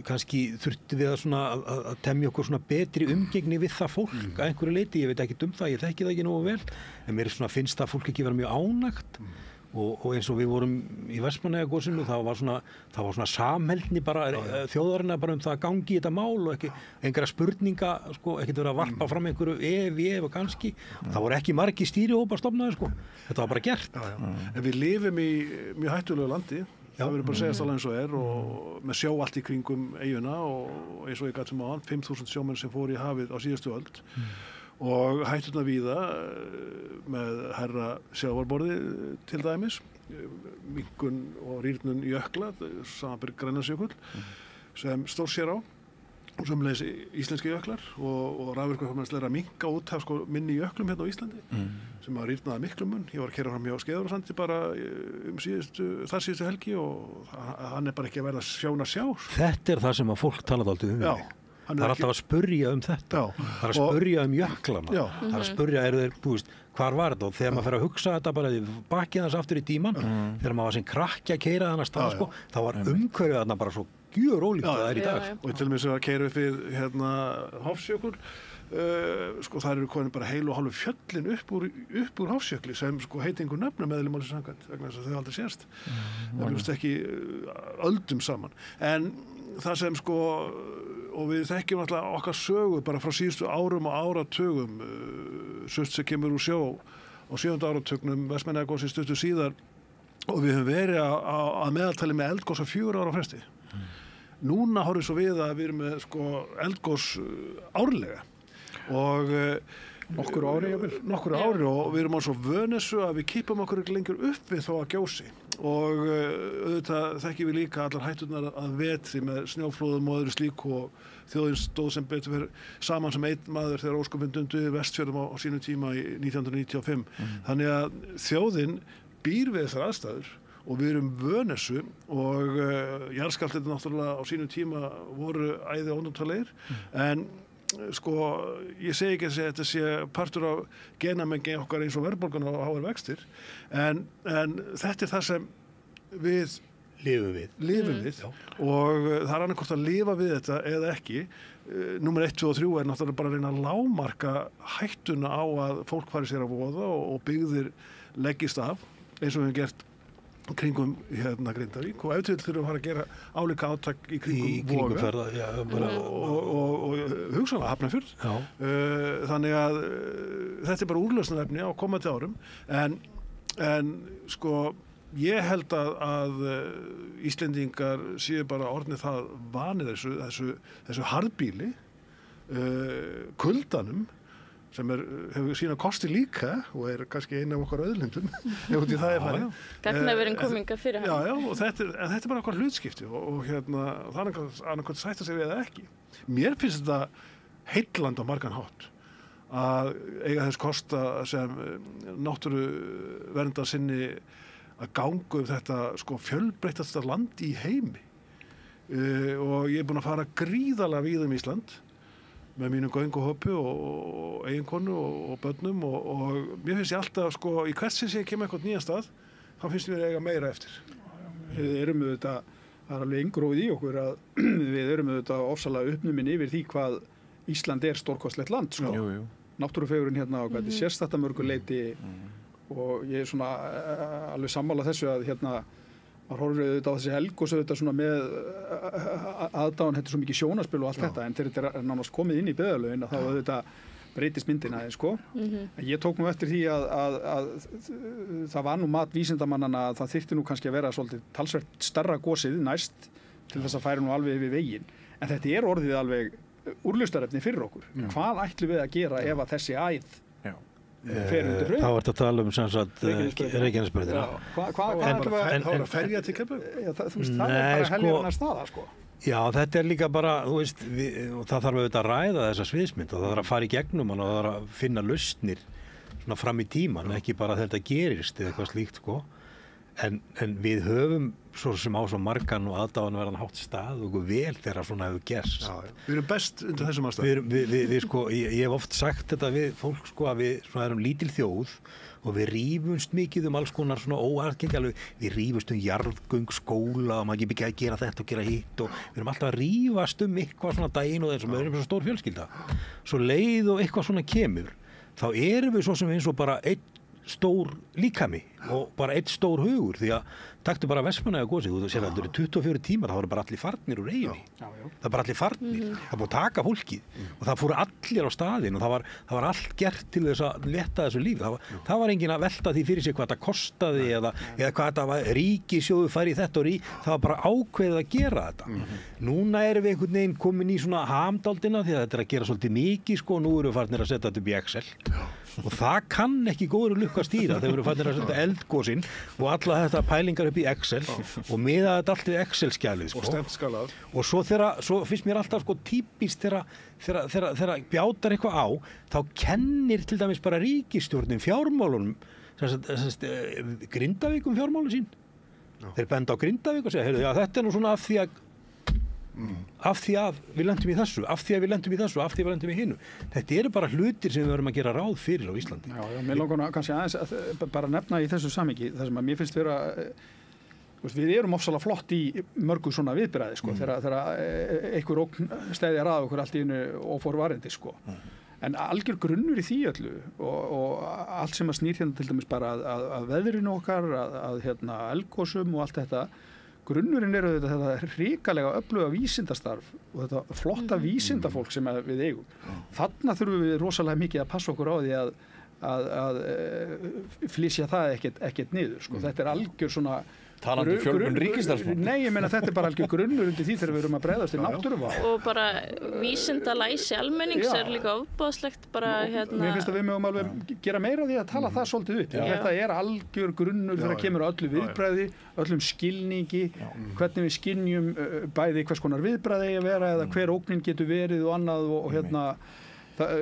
kannski þurfti við að temja okkur svona betri umgengni við það fólk að einhverju leyti, ég veit ekki það, ég þekki það ekki nógu vel en mér finnst það fólk ekki vera mjög ánægt og eins og við vorum í Vestmannaeyjagosinu það var svona samheldni bara þjóðarinnar bara það að gangi í þetta mál og ekki einhverja spurninga sko, ekkert verið að varpa fram einhverju ef og kannski það voru ekki margir stýrihópar stofnaðir sko, þetta var bara gert En við lifum í mjög hættulegu landi það verður bara að segjast alveg eins og og með sjó allt í kringum eyjuna og eins og ég gat sem áðan 5.000 sjómenn sem fóru í hafið á síðustu öld og hætturnar víða með hærra sjávarborði til dæmis minnkun og rýrnun jökla samanber Grænlandsjökull sem stór sér á og sömuleiðis íslenski jöklar og raforkuformænslega að minnka út af sko minni jöklum hérna á Íslandi sem að rýrnaði miklum mun. Ég var að keyra fram hjá Skeiðarársandi bara þar síðustu helgi og hann bara ekki að verða sjón að sjá. Þetta það sem að fólk talaði aldrei við. Það alltaf að spurja þetta. Það að spurja jöklana. Það að spurja, hvar var þetta? Og þegar maður fer að hugsa þetta bara bakið hans aftur í tíman, þegar maður var sem krakki að keyra þennan stað, sko, þá var umhverfið þarna bara svo gjörólíkt það í dag. Og til og með þess að keyra upp við Hofsjökul, sko það eru komin bara heilu og hálfu fjöllin upp úr Hofsjökli sem sko heiti einhver nöfnum meðlum alveg samkvæmt vegna þess að þau aldrei sést. Það bjóðst ekki öldum saman. En það sem sko og við þekkjum alltaf okkar sögu bara frá síðustu árum og áratugum sust sem kemur úr sjó á 7. áratugnum Vestmannaeyjagosi stuttu síðar og við höfum verið að meðaltali með eldgos á 4 ára fresti. Núna horfum svo við að við erum með sko eldgos árlega og nokkur ári og við erum á svo vönessu að við kýpum okkur ekki lengur upp við þó að gjósi og auðvitað þekkjum við líka allar hætturnar að vetri með snjóflóðum og öðru slík og þjóðin stóð sem betur fyrir saman sem einn maður þegar ósköpin dundu Vestfjörðum á sínu tíma í 1995 þannig að þjóðin býr við þessar aðstæður og við erum vönessu og jarðskjálftar náttúrulega á sínu tíma voru æði ónóttalegir en sko, ég segi ekki að þetta sé partur af genamengi okkar eins og verðbólgan og háir vextir en þetta það sem við lifum við og það annarkvort að lifa við þetta eða ekki númer 1, 2 og 3 náttúrulega bara að reyna að lágmarka hættuna á að fólk fari sér að voða og byggðir leggist af eins og við hefum gert kringum Grindavík og ef til þurfum að fara að gera álíka átak í kringum Voga og hugsanlega Hafnarfjörð þannig að þetta bara úrlausnarefni á komandi árum en sko ég held að Íslendingar séu bara orðnið það vanir þessu harðbýli kuldanum sem hefur sína kosti líka og kannski eina af okkar auðlindum ef út í það farið. Gagnaverin kominga fyrir hann. Já, og þetta bara okkar hlutskipti og það annarkvæmt sætta sig við eða ekki. Mér finnst þetta heillandi á margan hátt að eiga þess kosta sem náttúruverndar sinni að ganga þetta sko fjölbreyttasta land í heimi og ég búinn að fara gríðarlega víða Ísland með mínum gönguhópi og eiginkonu og börnum og mér finnst ég alltaf sko í hvert sem ég kem eitthvað nýjan stað þá finnst mér eiga meira eftir Við erum auðvitað, það alveg inngróið í okkur að við erum auðvitað ofsalega uppnumin yfir því hvað Ísland stórkostlegt land, sko. Jú. Náttúrufegurinn hérna og hvað þetta sérstætt að mörgu leyti og ég svona alveg sammála þessu að maður horfir auðvitað á þessi eldgos auðvitað svona með aðdáun, þetta svo mikið sjónarspil og allt þetta, en þegar þetta nánast komið inn í byggðarlögin að þá auðvitað breytist myndin aðeins, sko. Ég tók nú eftir því að það var nú mat vísindamannanna að það þyrfti nú kannski að vera svolítið talsvert stærra gosið næst til þess að færa nú alveg yfir veginn. En þetta orðið alveg úrlausnarefni fyrir okkur. Hvað ætlum við að gera ef að þessi æð fer undir hraun? Þá ertu að tala sem sagt Reykjanesbrautina. Hvað ætlum við að... Þá ferja til Keflavíkur? Þú veist, það bara heljarnar staða, sko. Já, þetta líka bara, þú veist, það þarf auðvitað að ræða þessa sviðsmynd og það þarf að fara í gegnum hann og það þarf að finna lausnir svona fram í tíman, ekki bara þetta gerist eða eitthvað slíkt, sko. En við höfum svo sem á svo margan og aðdáanverðan hátt stað og vel þegar svona hefur gerst. Já, við erum best undir þessum aðstæðum. Við sko, ég hef oft sagt þetta við fólk, sko, að við svona erum lítil þjóð og við rífumst mikið alls konar svona óaðgengilega, við rífumst jarðgöng, skóla og maður ekki að gera þetta og gera hitt og við erum alltaf að rífast eitthvað svona daginn og þessum, við erum svo stór fjölskylda. Svo leið og eitthvað svona kemur, þá erum við svo sem eins og bara einn stór líkami og bara einn stór hugur því að taktu bara Vestmannaeyja gosið, þú sér að þetta eru 24 tímar, það voru bara allir farnir úr eyjunni. Það er bara allir farnir, það búið að taka fólkið og það fóru allir á staðinn og það var allt gert til þess að leta þessu líf. Það var enginn að velta því fyrir sig hvað þetta kostaði eða hvað þetta var, ríkissjóður færi í þetta og það var bara ákveðið að gera þetta. Núna erum við einhvern veginn komin í svona hamdaldina því að þetta að gera svolítið mikið, sko, og nú erum við farnir að setja þetta upp í Excel. Og það kann ekki góður lukka stýra þegar við erum farnir að setja eldgosin og alla þetta pælingar upp í Excel og miða þetta allt við Excel-skjalið, sko. Og stemt skalað. Og svo finnst mér alltaf, sko, típist þegar bjátar eitthvað á, þá kennir til dæmis bara ríkisstjórnin fjármálunum, Grindavíkum fjármálun sín. Þeir benda á Grindavík og segja, heyrðu, já, þetta nú svona af því að við lentum í þessu, af því að við lentum í þessu, af því að við lentum í hinu. Þetta eru bara hlutir sem við verðum að gera ráð fyrir á Íslandi. Já, mér langar kannski aðeins bara nefna í þessu samhengi, það sem að mér finnst vera, við erum ofsalega flott í mörgu svona viðbragði, sko, þegar einhver ógn steðjar að okkur allt í einu óforvarandi, sko. En algjör grunnur í því öllu og allt sem að snýr hérna til dæmis bara að veðrinu okkar, að eldgosum og allt þetta, grunnurinn eru þetta hrikalega öfluga vísindastarf og þetta flotta vísindafólk sem við eigum. Þarna þurfum við rosalega mikið að passa okkur á því að flysja það ekkert niður, sko. Þetta algjör svona talandi fjölgun ríkistarfsmanna. Nei, ég meina þetta er bara algjör grunnur undir því þegar við erum að bregðast til náttúruvá. Og bara vísindalæsi almennings líka ofboðslegt bara Mér finnst að við mögum alveg gera meira því að tala það svolítið upp. Þetta algjör grunnur þegar kemur öllu viðbragði, öllum skilningi, hvernig við skynjum bæði hvers konar viðbragði eigi að vera eða hver ógnin getur verið og annað og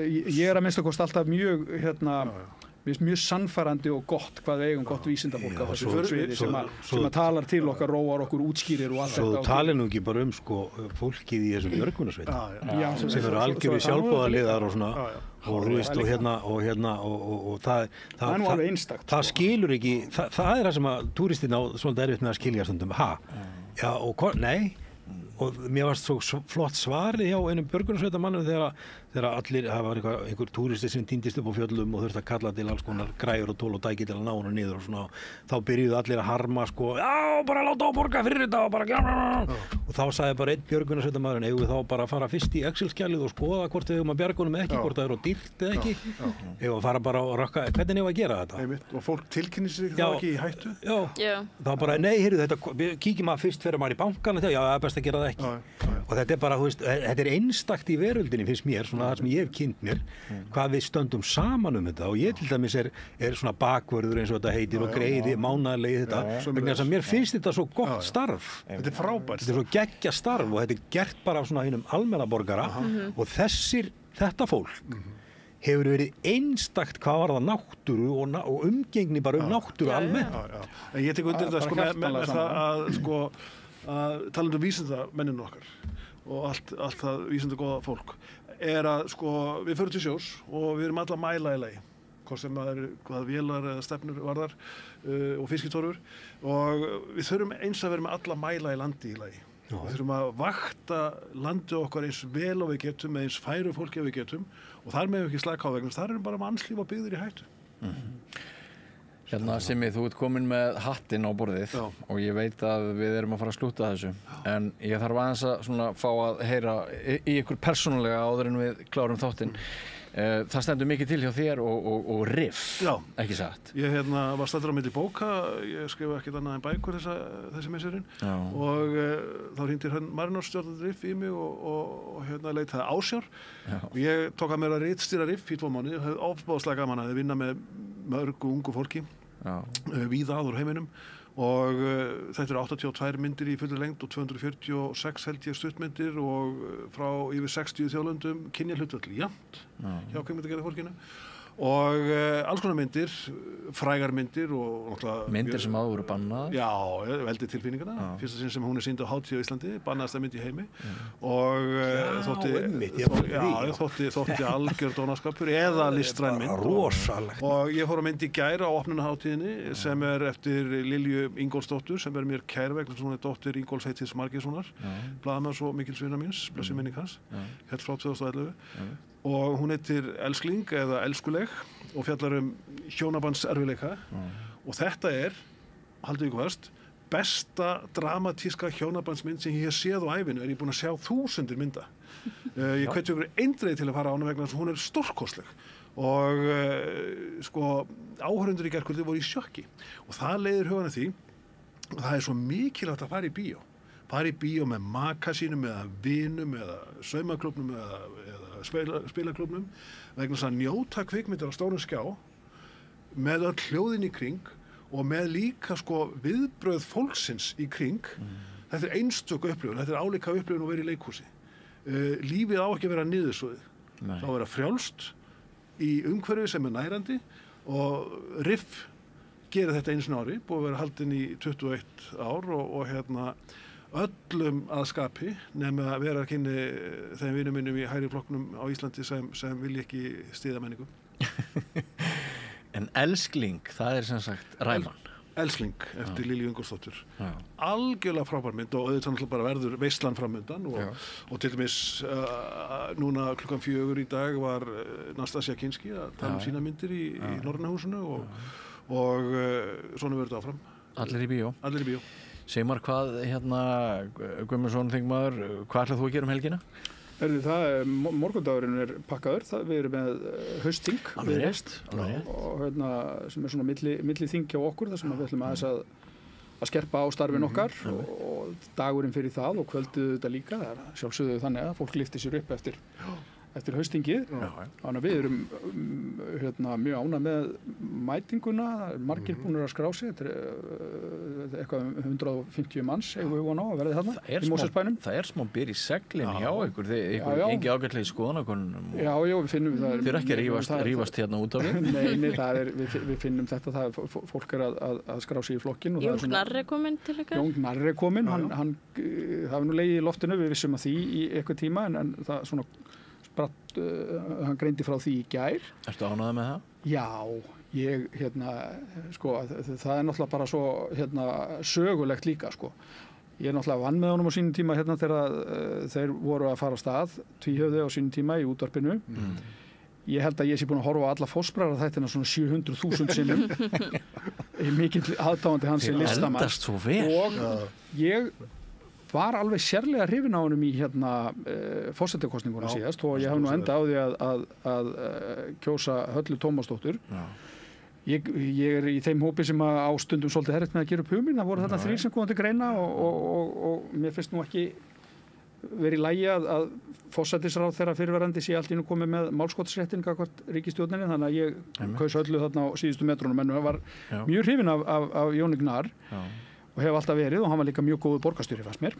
ég er að minnsta kosti alltaf mjög sannfærandi og gott hvað við eigum gott vísindafólk á þessu sviði sem að talar til okkar, róar okkur, útskýrir og allt þetta. Svo talir nú ekki bara sko fólkið í þessum björgunarsveitum sem eru algjörir sjálfboðaliðar og svona og þú veist og það er nú alveg einstakt. Það skilur ekki, það er það sem að túristin á svolítið erfitt með að skilja stundum. Já og nei. Og mér varst svo flott svarið hjá einum björgunarsveitarmanni þegar allir, það var einhver túristi sem týndist upp á fjöllum og þurfti að kalla til alls konar græjur og tól og tæki til að ná hana niður og svona, þá byrjuðu allir að harma, sko, já, bara láta á borga fyrir þetta og bara og þá sagði bara einn björgunarsveitarmaðurinn, eigum við þá bara að fara fyrst í Excel-skjalið og skoða hvort við eigum að bjarga honum eða ekki, hvort það eru dýrt eða ekki, eigum að fara bara og rakka, hvernig eigum að gera þetta? Og fólk tilkynnir sig þá ekki í hættu? Já. Þá bara, nei, heyrðu, þetta, kíkjum að fyrst fyrir maður í bankann, já, það er best að gera það ekki. Og þetta er bara, þú veist, þetta er einstakt í veröldinni finnst mér, svona það sem ég hef kynnt mér, hvað við stöndum saman þetta og ég til dæmis er svona bakvörður eins og þetta heitir og greiði mánaðarlega þetta, vegna þess að mér finnst þetta svo gott starf. Þetta er frábært. Þetta er svo geggja starf og þetta er gert bara af svona hinum almenna borgara og þetta fólk hefur verið einstakt hvað var það náttúru og umgengni bara náttúru almennt. En ég tek undir þetta sko með það að sko að talandi vísindamenninu okkar og allt það vísindagóða fólk er að sko við förum til sjós og við erum alla að mæla í lagi hvort sem það hvað vélar eða stefnur varðar og fiskitorfur og við þurfum eins að vera með alla mæla í landi í lagi. Við þurfum að vakta landið okkar eins vel og við getum með eins færu fólki við getum og þar með ekki slaka á vegna þar bara mannslíf og byggðir í hættu. Hérna Simmi, þú ert komin með hattinn á borðið og ég veit að við erum að fara að slúta þessu en ég þarf aðeins að svona fá að heyra í ykkur persónulega áður en við klárum þáttinn. Það stendur mikið til hjá þér og riff, ekki satt? Ég var staddur á milli bóka, ég skrifa ekkert annað en bækur þessi misserinn og þá hringdi Marinórsstjórnandi riff í mig og leitaði ásjár og ég tók að mér að ritstýra riff í 2 mánuði og hefði ofboðslega gaman að vinna með mörgu ungu fólki víða að úr heiminum og þetta eru 82 myndir í fullri lengd og 246 held ég stuttmyndir og frá yfir 60 þjóðlöndum kynjahlutfall jafnt hjá kvikmyndagerðarfólkinu og alls konar myndir, frægar myndir og myndir sem áður voru bannaðar? Já, veldi tilfinningana fyrsta sinn sem hún sýnd á hátíð á Íslandi bannaðasta mynd í heimi og þótti algjör dónaskapur eða listræn mynd rosalegt og ég fór að mynd í gær á opnunarhátíðinni sem eftir Lilju Ingólfsdóttur sem mér kær vegna sem hún dóttir Ingólfs Heitins Margeirssonar blaðamaður svo mikils vinar míns, blessi minning hans hélt frá 2011 og hún heitir Elskling eða Elskuleg og fjallar hjónabandserfileika og þetta haldið ykkur fast besta dramatíska hjónabandsmynd sem ég hef séð á ævinu ég búin að sjá 1000 mynda ég hveti ykkur eindreið til að fara á hana vegna þess að hún stórkostleg og áhorfendur í gærkvöldi voru í sjokki og það leiðir hugann að því og það svo mikilvægt að fara í bíó með maka sínum eða vinum eða saumaklúbbnum eða spilaklúbbnum vegna þess að njóta kvikmyndir á stórum skjá með öll hljóðin í kring og með líka viðbrögð fólksins í kring þetta einstök upplifun, þetta álíka upplifun að vera í leikhúsi lífið á ekki að vera niðursoðið það á að vera frjálst í umhverfi sem nærandi og riff gerir þetta einu sinni ári búið að vera haldin í 21 ár og öllum að skapi nema að vera kynni þeim vinum minnum í hægri flokknum á Íslandi sem vilja ekki styðja menningu. En Elskling, það sem sagt ræman. Elskling eftir Lilju Ingólfsdóttur. Algjörlega frábær mynd og auðvitað náttúrulega bara verður veislan framundan og til dæmis núna 4:00 í dag var Nastassja Kinski að tala sína myndir í Norræna húsinu og svona verður þetta áfram. Allir í bíó. Allir í bíó. Sigmar, hvað Guðmundsson þingmaður, hvað ætlað þú að gera helgina? Morgundagurinn pakkaður, við erum með haustþing alveg rétt og sem svona milli þing hjá okkur þar sem við ætlum aðeins að skerpa á starfin okkar og dagurinn fyrir það og kvöldið þetta líka, það sjálfsögðu þannig að fólk lyfti sér upp eftir haustingið. Þannig að við erum mjög ánægð með mætinguna, margir búnir að skrá sig, þetta eitthvað 150 manns eigum við von á að verði þarna í Mosfellsbænum. Það smá byr í seglin hjá ykkur, ykkur gengi ágætlega í skoðanakönnunum. Já, við finnum það. Þið ekki að rífast hérna út á við? Nei, við finnum þetta, fólk að skrá sig í flokkinn. Jón Gnarr kominn til ykkar? Jón Gnarr kominn, hann hafi nú legið í loftinu, við vissum að því í eitthvað tíma en það svona hann greindi frá því í gær. Ertu ánægður með það? Já, ég það náttúrulega bara svo sögulegt líka Ég náttúrulega vann með honum á sínum tíma þegar þeir voru að fara af stað, tvíhöfði á sínum tíma í útvarpinu. Ég held að ég sé búin að horfa á alla fósbræðra þættina svona 700.000 sinnum. Ég er mikill aðdáandi hans í listamann. Þið eldast svo vel. Og ég var alveg sérlega hrifin á honum í forsetakosningunum síðast og ég hef nú enda á því að kjósa Höllu Tómasdóttur. Ég er í þeim hópi sem á stundum svolítið herritt með að gera upp hugmynd. Það voru þarna 3 sem komið til greina og mér finnst nú ekki verið í lagi að forsætisráðherra fyrirverandi sé allt í einu komið með málskotsréttin gagnvart ríkisstjórninni þannig að ég kaus Höllu þarna á síðustu metrunum en var mjög hrifin af Jóni Gnarr og hef alltaf verið og hann var líka mjög góður borgarstjóri fannst mér.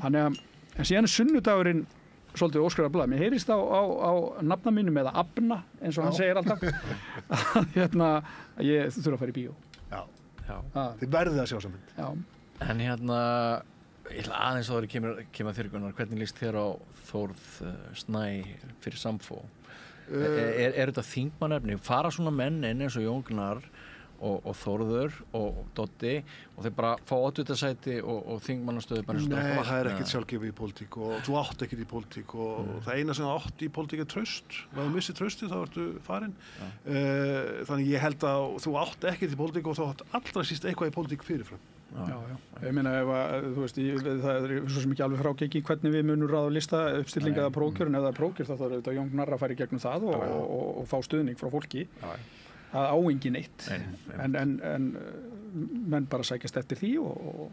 En síðan sunnudagurinn svolítið óskrifað blað. Mér heyrist á nafna mínum eða Abna eins og hann segir alltaf að ég þurfa að fara í bíó. Þið verðið að sjá saman. En ég ætla aðeins áður kemur þér Gunnar, hvernig líst þér á Þórð Snæ fyrir Samfó? Þetta þingmannefni? Fara svona menn inn eins og Jón Gnarr og Þórður og Doddi og þeir bara fá oddvitasæti og þingmannastöðu bara eins og Nei, það ekkert sjálfgefið í pólitík og þú átt ekkert í pólitík og það eina sem þú átt í pólitík traust. Ef þú missir traustið þá ertu farinn. Þannig ég held að þú átt ekkert í pólitík og þú átt allra síst eitthvað í pólitík fyrirfram. Já. Ég meina ef að, þú veist, það svo sem ekki alveg frágekki hvernig við munum ráða lista uppstillinga eða prókjörn, ef það prókjör þá þarf auðvitað Jón Gnarr að fara í gegnum það og fá stuðning frá fólki. Það á engin eitt. En menn bara sækjast eftir því og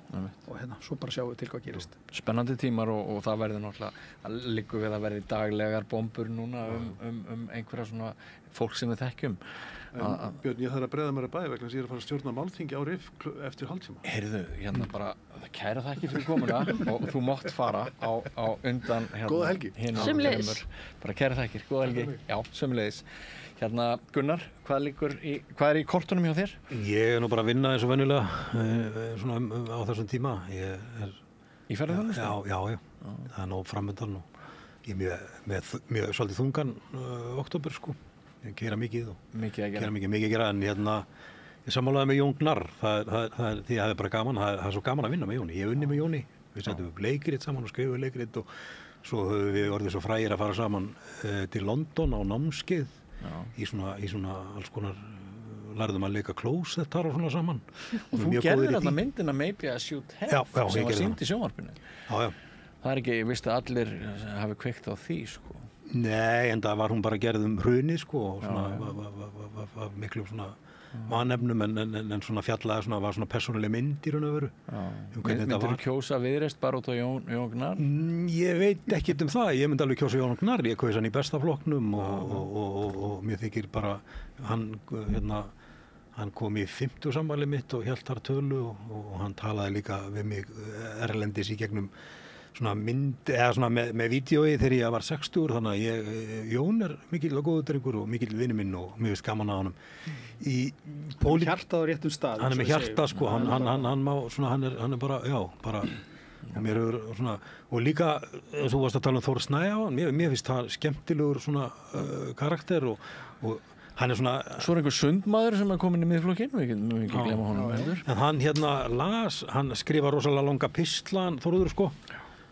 hérna, svo bara sjáum við til hvað gerist. Spennandi tímar og það verður náttúrulega, liggur við að verði daglegar bombur núna einhverja svona fólk sem við þekkjum. Björn, ég þarf að breiða mér að bæði vegna þess að ég að fara að stjórna málþingi á RIF eftir hálftíma. Heyrðu, hérna bara kæra þakki fyrir komuna og þú mátt fara á undan hérna. Góða helgi. Sömuleiðis. Bara kæra þakkir, góða helgi. Já, sömuleiðis. Hérna, Gunnar, hvað er í kortunum hjá þér? Ég nú bara að vinna eins og venjulega svona á þessum tíma. Í ferðarþjónustu? Já. Það er nóg framöndan og ég er mjög svolítið þungan október sko. Ég gera mikið og mikið að gera en hérna ég sammálaði með Jón Gnarr því ég hefði bara gaman, það er svo gaman að vinna með Jóni. Ég hef unnið með Jóni, við settum upp leikrit saman og skrifum leikrit og svo höfum við orðið svo frægir að fara saman til London á námskeið í svona alls konar lærðum að leika klósettar og svona saman. Og þú gerðir þarna myndina Maybe I Should Have sem var sýnd í sjónvarpinu. Já. Það er ekki, ég vissi að allir hafi kveikt á því sko. Nei, en það var hún bara gerð hrunið sko og svona var miklu svona vanefnum en svona fjallaði svona, var svona persónuleg mynd í raun og veru. Myndir þú kjósa Viðreisn bara út á Jón Gnarr? Ég veit ekkert það, ég myndi alveg kjósa Jón Gnarr, ég kaus hann í besta flokknum og mér þykir bara, hann kom í 50 sammæli mitt og hélt þar tölu og hann talaði líka við mig erlendis í gegnum svona mynd, eða svona með vídeói þegar ég var 60 þannig að Jón er mikill og góður drengur og mikill vinur minn og mér finnst gaman að honum hjartað á réttum stað hann er með hjarta sko, hann má svona, hann er bara, bara og mér hefur svona, og líka þú varst að tala Þór Snæ á hann, mér finnst það skemmtilegur svona karakter og hann er svona Svo er einhver sundmaður sem er komin í miðflokkinn og við ekki glemma honum heldur. En hann hann skrifa rosalega langa pistla Þórður sko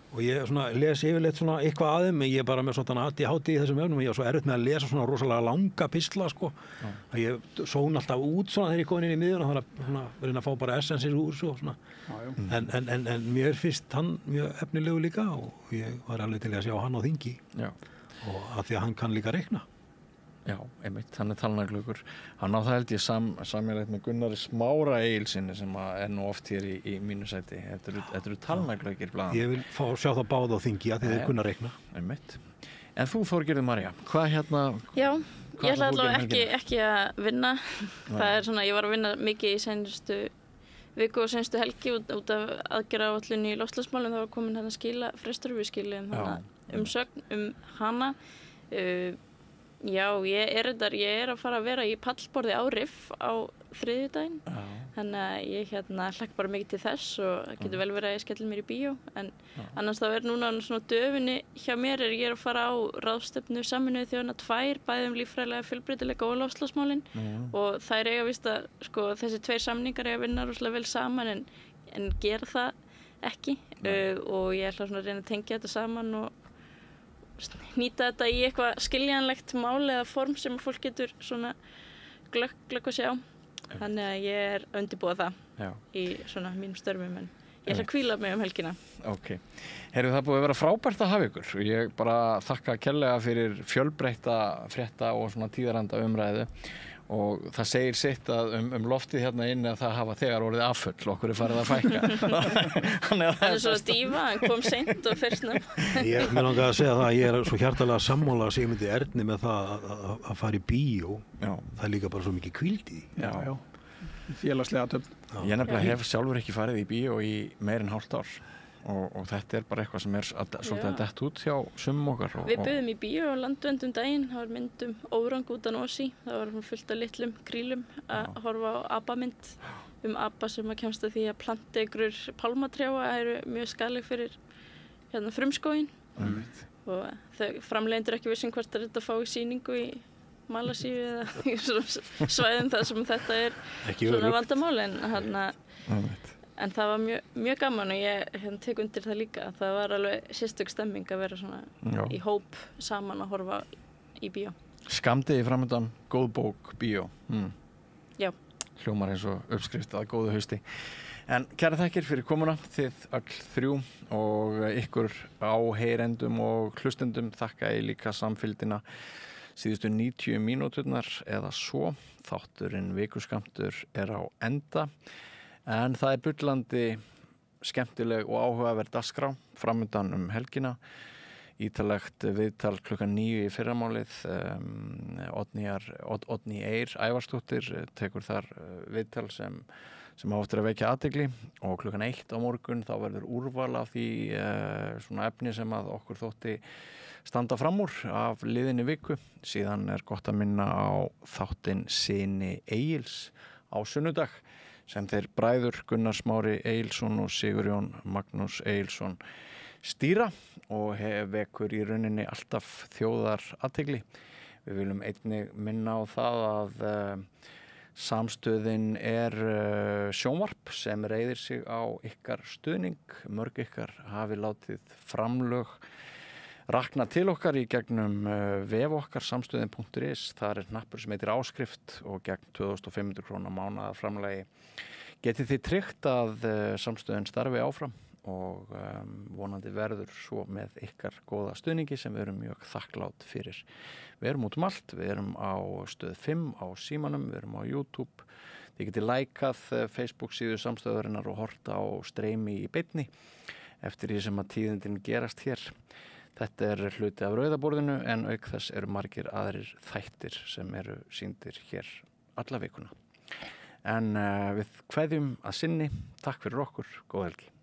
og ég svona les yfirleitt svona eitthvað að þeim en ég er bara með svona ADHD í þessum efnum og ég er svo erfitt með að lesa svona rosalega langa pistla sko að ég són alltaf út svona þegar ég kom inn í miðjuna þannig að reyna að fá bara essensir úr svo svona en mér finnst hann mjög efnilegu líka og ég var alveg til að sjá hann á þingi og af því að hann kann líka reikna. Já, einmitt, hann er talnaglugur. Hann á það held ég sameiginlegt með Gunnari Smára Egilssyni sem er nú oft hér í mínu sæti. Þetta eru talnaglugir blaðan. Ég vil sjá það báða á þingi að þið kunna reikna. Einmitt. En þú Þorgerður María, hvað hérna? Já, ég ætla allavega ekki að vinna. Það er svona, ég var að vinna mikið í seinustu viku og seinustu helgi út af aðgerðaáætlun í loftslagsmálum. Það var komin hann að skila frestur við skiluðum umsögn hana. Já, ég er að fara að vera í pallborði á RIF á þriðjudaginn þannig að ég hlakka bara mikið til þess og það getur vel verið að ég skelli mér í bíó en annars þá núna svona döfunni hjá mér ég er að fara á ráðstefnu Sameinuðu þjóðanna 2 bæði líffræðilega fjölbreytileika og loftslagsmálin og þær eiga víst að sko, þessi 2 samningar eiga að vinna rosalega vel saman en gera það ekki og ég ætla svona að reyna að tengja þetta saman og nýta þetta í eitthvað skiljanlegt mál eða form sem fólk getur svona glögg að sjá. Þannig að ég er að undirbúa það í svona mínum störfum en ég ætla að hvíla mig helgina. Ok. Heyrðu, það búið að vera frábært að hafa ykkur. Ég bara þakka kærlega fyrir fjölbreytta frétta og svona tíðaranda umræðu og það segir sitt að loftið hérna inni að það hafa þegar orðið afföll okkur er farið að fækka. Hann er svo dífa, hann kom seint og fyrst nefn. Ég langaði að segja það að ég er svo hjartalega sammála Sigmundi Erni með það að fara í bíó. Það er líka bara svo mikið hvíld í því. Já. Félagslega töfn. Ég nefnilega hef sjálfur ekki farið í bíó í meir en hálft ár. Og þetta er bara eitthvað sem er svolítið að detta út hjá sumum okkar. Við buðum í bíó á Landvernd daginn, það var mynd Órangútanósi, það var fullt af litlum krílum að horfa á ABBA-mynd ABBA sem að kemst að því að plantegrur pálmatrjáa eru mjög skaðleg fyrir frumskóginn. og framleiðendur ekki vissin hvort þetta fái sýningu í Malasíu eða í svona svæðum þar sem þetta svona vandamál en það var mjög gaman og ég tek undir það líka. Það var alveg sérstök stemming að vera svona í hóp saman að horfa í bíó. Skammdegi framöndan, góð bók, bíó. Já. Hljómar eins og uppskrift að góðu hausti. En kæra þakkir fyrir komuna, þið öll þrjú og ykkur áheyrendum og hlustendum þakka ég líka samfylgdina síðustu 90 mínúturnar eða svo. Þátturinn Vikuskammtur á enda en það bullandi skemmtileg og áhugaverð dagskrá framöndan helgina. Ítalegt viðtal klukkan 9 í fyrramálið. Oddný Eir Ævarsdóttir tekur þar viðtal sem á eftir að vekja athygli og klukkan 1 á morgun þá verður úrval af því svona efni sem að okkur þótti standa fram úr af liðinni viku. Síðan gott að minna á þáttinn Syni Egils á sunnudag sem þeir bræður Gunnar Smári Egilsson og Sigurjón Magnús Egilsson stýra og vekur í rauninni alltaf þjóðar athygli. Við viljum einnig minna á það að Samstöðin sjónvarp sem reiðir sig á ykkar stuðning. Mörg ykkar hafi látið framlög rakna til okkar í gegnum vef okkar samstöðin.is. Það hnappur sem heitir áskrift og gegn 2500 króna mánaðar framlagi getið þið tryggt að Samstöðin starfi áfram og vonandi verður svo með ykkar góða stuðningi sem við erum mjög þakklát fyrir. Við erum út allt, við erum á stöð 5 á símanum, við erum á YouTube. Þið getið lækað Facebook síðu Samstöðarinnar og horta á streymi í beinni eftir því sem að tíðindin gerast hér. Þetta hluti af rauðaborðinu en auk þess eru margir aðrir þættir sem eru sýndir hér alla vikuna. En við kveðjum að sinni. Takk fyrir okkur. Góða helgi.